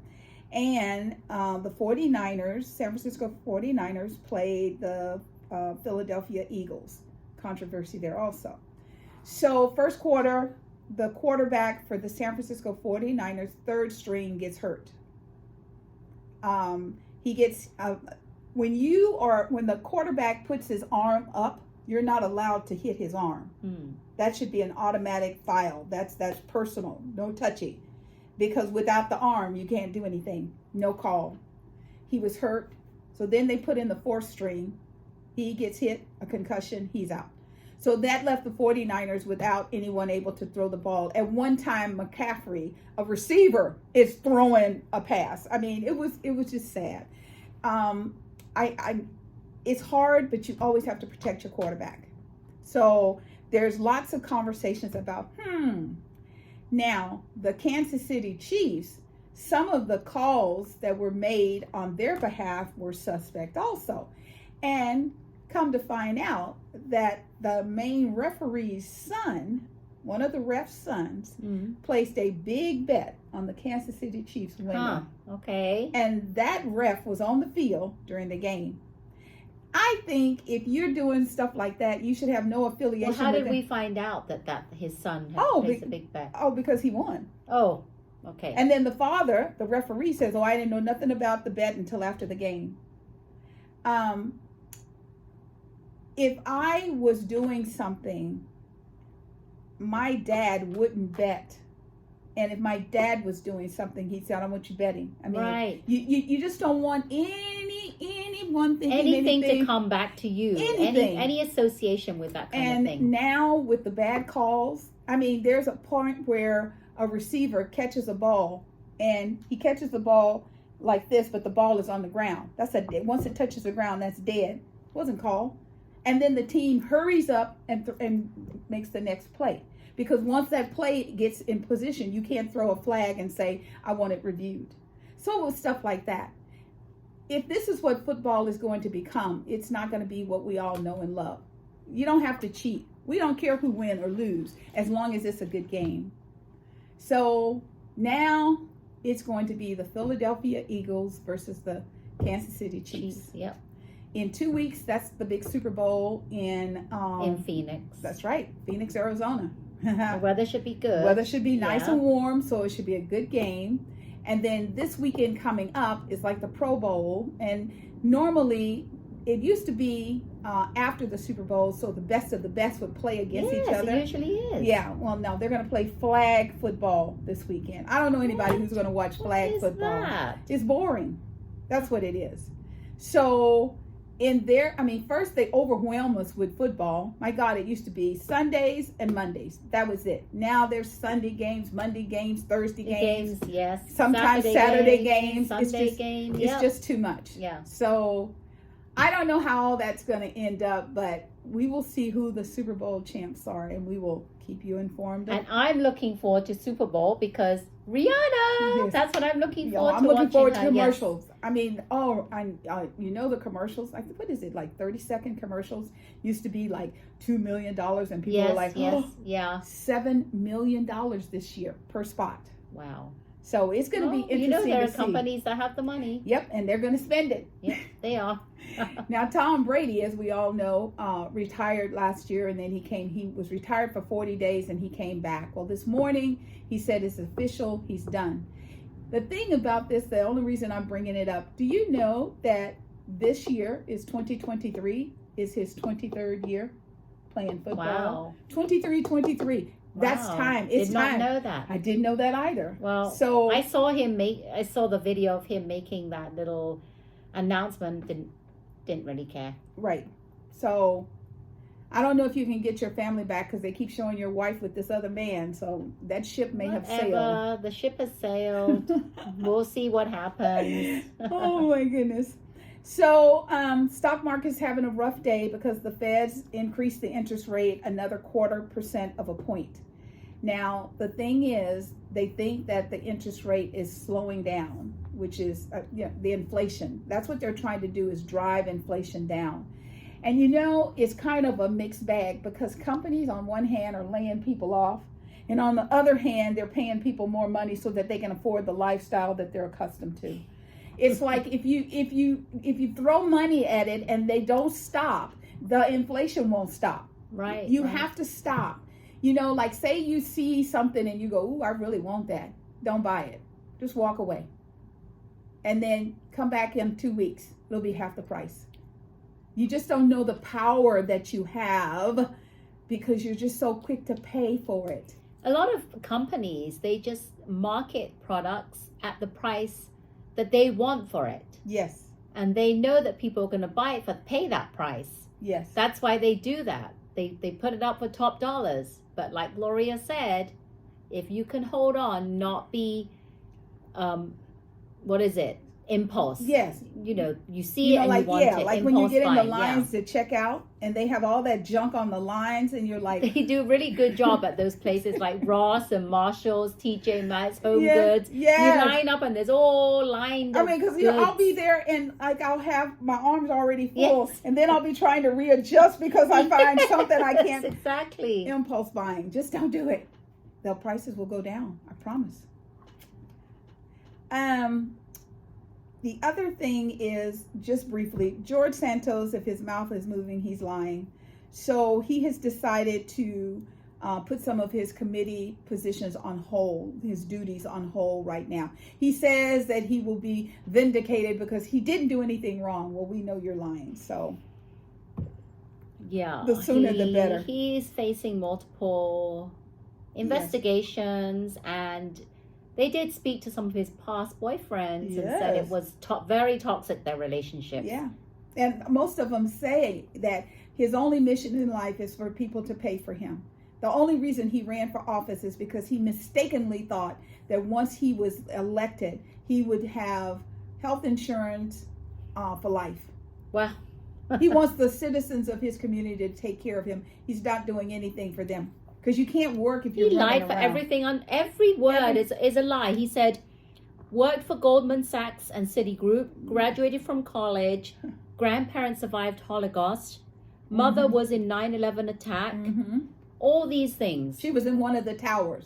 And the 49ers, San Francisco 49ers, played the Philadelphia Eagles. Controversy there also. So first quarter, the quarterback for the San Francisco 49ers, third string, gets hurt. He gets, when the quarterback puts his arm up, you're not allowed to hit his arm. That should be an automatic foul. That's personal, no touchy. Because without the arm, you can't do anything. No call. He was hurt. So then they put in the fourth string. He gets hit, a concussion, he's out. So that left the 49ers without anyone able to throw the ball. At one time, McCaffrey, a receiver, is throwing a pass. I mean, it was just sad. It's hard, but you always have to protect your quarterback. So there's lots of conversations about, Now, the Kansas City Chiefs, some of the calls that were made on their behalf were suspect also. And come to find out that the main referee's son, one of the ref's sons, placed a big bet on the Kansas City Chiefs winning. Okay. And that ref was on the field during the game. I think if you're doing stuff like that, you should have no affiliation. Well, how did we find out that his son had placed a big bet? Oh, because he won. Oh, okay. And then the father, the referee, says, "Oh, I didn't know nothing about the bet until after the game." If I was doing something, my dad wouldn't bet. And if my dad was doing something, he'd say, "I don't want you betting." I mean, right. You just don't want anyone thinking anything to come back to you. Anything. Any association with that kind of thing. And now with the bad calls, I mean, there's a point where a receiver catches a ball, and he catches the ball like this, but the ball is on the ground. Once it touches the ground, that's dead. It wasn't called. And then the team hurries up and makes the next play. Because once that play gets in position, you can't throw a flag and say, "I want it reviewed." So with stuff like that, if this is what football is going to become, it's not going to be what we all know and love. You don't have to cheat. We don't care who win or lose, as long as it's a good game. So now it's going to be the Philadelphia Eagles versus the Kansas City Chiefs. Yep. In 2 weeks, that's the big Super Bowl in Phoenix. That's right, Phoenix, Arizona. The weather should be good. Weather should be nice and warm, so it should be a good game. And then this weekend coming up is like the Pro Bowl. And normally it used to be after the Super Bowl, so the best of the best would play against each other. It usually is. Yeah, well, no, they're going to play flag football this weekend. I don't know anybody who's going to watch flag football. That? It's boring. That's what it is. So first they overwhelm us with football. My God, it used to be Sundays and Mondays. That was it. Now there's Sunday games, Monday games, Thursday games. Yes. Sometimes Saturday games. Sunday games. It's just too much. Yeah. So I don't know how all that's going to end up, but we will see who the Super Bowl champs are, and we will keep you informed. And I'm looking forward to Super Bowl because Rihanna. Yes. That's what I'm looking forward to. I'm looking forward to her. commercials. Yes. I mean, the commercials. Like, what is it? Like 30-second commercials used to be like $2 million, and people were like, $7 million this year per spot. Wow. So it's going to be interesting. There are companies that have the money. Yep, and they're going to spend it. Yep, they are. Now, Tom Brady, as we all know, retired last year, and then he was retired for 40 days, and he came back. Well, this morning, he said it's official, he's done. The thing about this, the only reason I'm bringing it up, do you know that this year is 2023, is his 23rd year playing football? Wow. 23. That's time. It's Did time. not know that. I didn't know that either. Well, so I saw the video of him making that little announcement. Didn't really care. Right. So I don't know if you can get your family back because they keep showing your wife with this other man. So that ship may have sailed. The ship has sailed. We'll see what happens. Oh my goodness. So stock market's having a rough day because the Feds increased the interest rate another 0.25% of a point. Now, the thing is, they think that the interest rate is slowing down, which is the inflation. That's what they're trying to do, is drive inflation down. And it's kind of a mixed bag because companies on one hand are laying people off, and on the other hand, they're paying people more money so that they can afford the lifestyle that they're accustomed to. It's like if you throw money at it and they don't stop, the inflation won't stop. Right. You have to stop. Like say you see something and you go, "Ooh, I really want that." Don't buy it. Just walk away. And then come back in 2 weeks. It'll be half the price. You just don't know the power that you have because you're just so quick to pay for it. A lot of companies, they just market products at the price that they want for it. Yes. And they know that people are going to buy it pay that price. Yes. That's why they do that. They put it up for top dollars. But like Gloria said, if you can hold on, not be, impulse. Yes. You see it and you want it. Like when you get in the lines to check out and they have all that junk on the lines and you're like. They do a really good job at those places like Ross and Marshall's, TJ Maxx, Home Goods. Yeah. You line up and there's all lined up. Because I'll be there and I'll have my arms already full. Yes. And then I'll be trying to readjust because I find something I can't. Exactly. Impulse buying. Just don't do it. The prices will go down. I promise. The other thing is, just briefly, George Santos, if his mouth is moving, he's lying. So he has decided to put some of his committee positions on hold, his duties on hold right now. He says that he will be vindicated because he didn't do anything wrong. Well, we know you're lying, so. Yeah. The sooner the better. He's facing multiple investigations and they did speak to some of his past boyfriends and said it was very toxic, their relationships. Yeah. And most of them say that his only mission in life is for people to pay for him. The only reason he ran for office is because he mistakenly thought that once he was elected, he would have health insurance for life. Well, he wants the citizens of his community to take care of him. He's not doing anything for them. Because you can't work if you're running around. He lied for everything. On every word is a lie. He said, worked for Goldman Sachs and Citigroup, graduated from college, grandparents survived Holocaust, mother was in 9/11 attack, all these things. She was in one of the towers.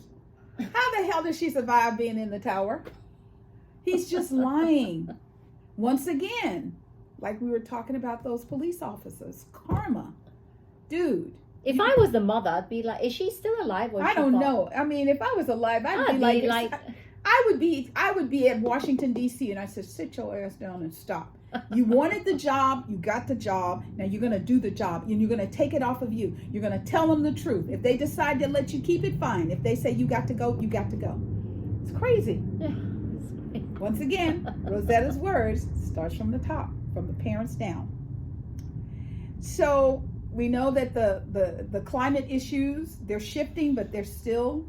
How the hell did she survive being in the tower? He's just lying. Once again, like we were talking about those police officers, karma. Dude. If I was the mother, I'd be like, is she still alive? I don't know. I mean, if I was alive, I'd be like I would be at Washington, D.C. and I said, sit your ass down and stop. You wanted the job. You got the job. Now you're going to do the job and you're going to take it off of you. You're going to tell them the truth. If they decide to let you keep it, fine. If they say you got to go, you got to go. It's crazy. Once again, Rosetta's words starts from the top, from the parents down. So we know that the climate issues, they're shifting, but they're still,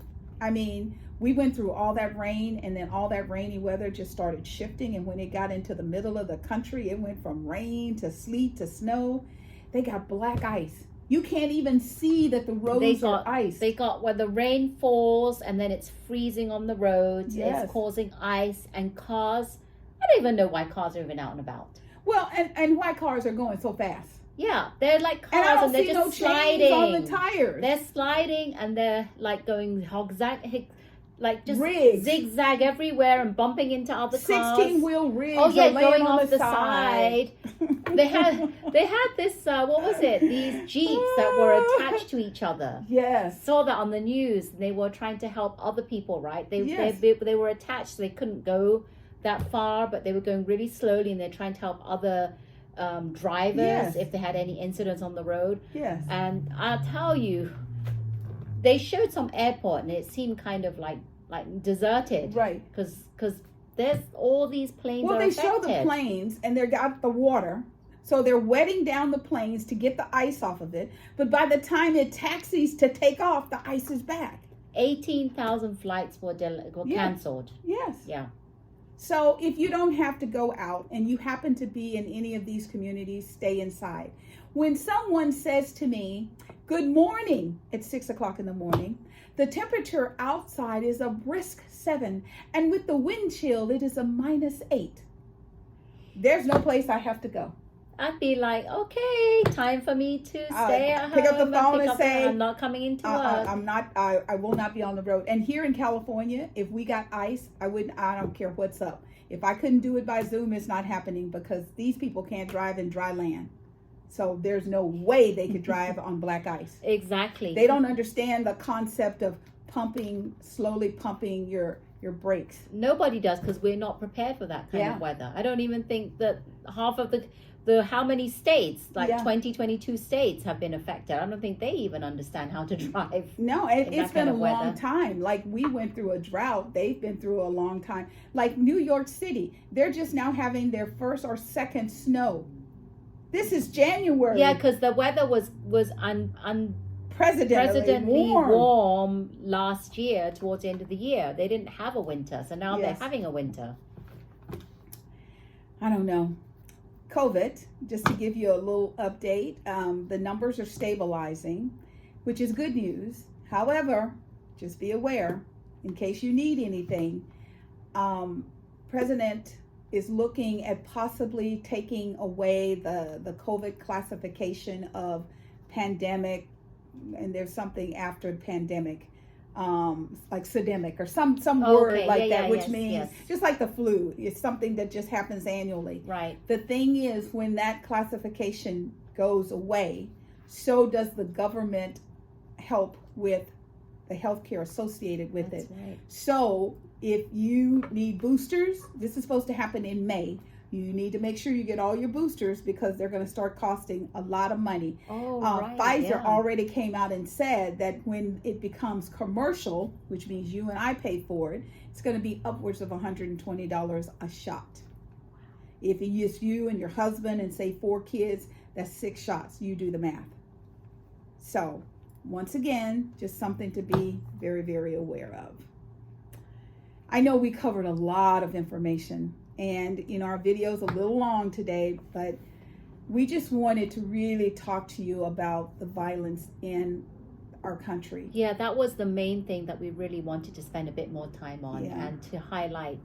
we went through all that rain and then all that rainy weather just started shifting. And when it got into the middle of the country, it went from rain to sleet to snow. They got black ice. You can't even see that the roads are ice. They got where the rain falls and then it's freezing on the roads. Yes. It's causing ice and cars. I don't even know why cars are even out and about. Well, and why cars are going so fast. Yeah, they're like cars and they're just sliding on the tires. They're sliding and they're like going rigs. Zigzag everywhere and bumping into other cars. 16-wheel rigs. Oh yeah, going off the side. They had this what was it? These Jeeps that were attached to each other. Yes. Saw that on the news. They were trying to help other people, right? They were attached, so they couldn't go that far, but they were going really slowly, and they're trying to help other drivers if they had any incidents on the road. Yes. And I'll tell you, they showed some airport and it seemed kind of like deserted. Right. Because there's all these planes Well, are they affected. show the planes and they got the water. So they're wetting down the planes to get the ice off of it. But by the time it taxis to take off, the ice is back. 18,000 flights were canceled. Yes. Yeah. So if you don't have to go out and you happen to be in any of these communities, stay inside. When someone says to me, good morning at 6 o'clock in the morning, the temperature outside is a brisk 7, and with the wind chill, it is a -8. There's no place I have to go. I'd be like, okay, time for me to stay at home. Pick up the phone and say, I'm not coming into work. I will not be on the road. And here in California, if we got ice, I don't care what's up. If I couldn't do it by Zoom, it's not happening because these people can't drive in dry land. So there's no way they could drive on black ice. Exactly. They don't understand the concept of slowly pumping your brakes. Nobody does, because we're not prepared for that kind of weather. I don't even think that half of how many states, like 22 states have been affected. I don't think they even understand how to drive. No, it's been a long time. Like we went through a drought. They've been through a long time. Like New York City, they're just now having their first or second snow. This is January. Yeah, because the weather was unprecedentedly warm last year towards the end of the year. They didn't have a winter, so now they're having a winter. I don't know. COVID, just to give you a little update, the numbers are stabilizing, which is good news. However, just be aware, in case you need anything, President is looking at possibly taking away the COVID classification of pandemic, and there's something after pandemic, like syndemic or some word like that, which means just like the flu. It's something that just happens annually. Right. The thing is, when that classification goes away, so does the government help with the healthcare associated with it. Right. So if you need boosters, this is supposed to happen in May. You need to make sure you get all your boosters because they're going to start costing a lot of money. Pfizer already came out and said that when it becomes commercial, which means you and I pay for it, it's going to be upwards of $120 a shot. If it's you and your husband and say 4 kids, that's 6 shots. You do the math. So once again, just something to be very, very aware of. I know we covered a lot of information, and our video's a little long today, but we just wanted to really talk to you about the violence in our country. Yeah, that was the main thing that we really wanted to spend a bit more time on, and to highlight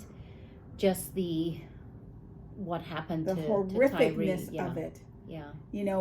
just what happened to horrificness Tyre. of it. Yeah.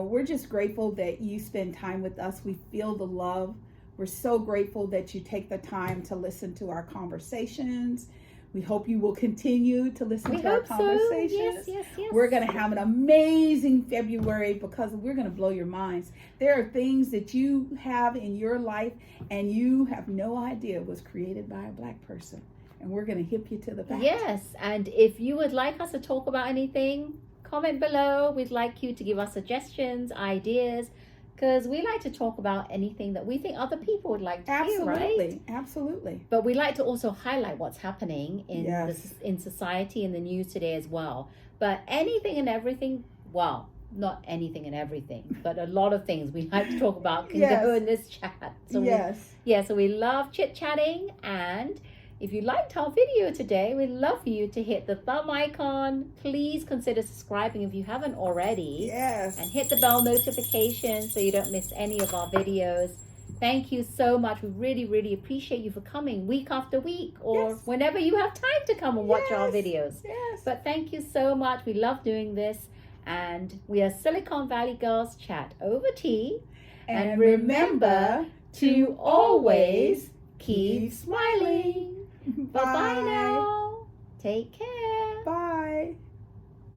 We're just grateful that you spend time with us. We feel the love. We're so grateful that you take the time to listen to our conversations. We hope you will continue to listen to our conversations. Yes. We're going to have an amazing February because we're going to blow your minds. There are things that you have in your life and you have no idea was created by a Black person. And we're going to hip you to the fact. Yes, and if you would like us to talk about anything, comment below. We'd like you to give us suggestions, ideas, because we like to talk about anything that we think other people would like to hear, right? Absolutely. But we like to also highlight what's happening in society and the news today as well. But anything and everything, well, not anything and everything, but a lot of things we like to talk about can go in this chat. So so we love chit-chatting, and if you liked our video today, we'd love for you to hit the thumb icon. Please consider subscribing if you haven't already. Yes. And hit the bell notification so you don't miss any of our videos. Thank you so much. We really, really appreciate you for coming week after week or whenever you have time to come and watch our videos. Yes. But thank you so much. We love doing this. And we are Silicon Valley Girls Chat over tea. And remember to always keep smiling. Bye-bye now. Take care.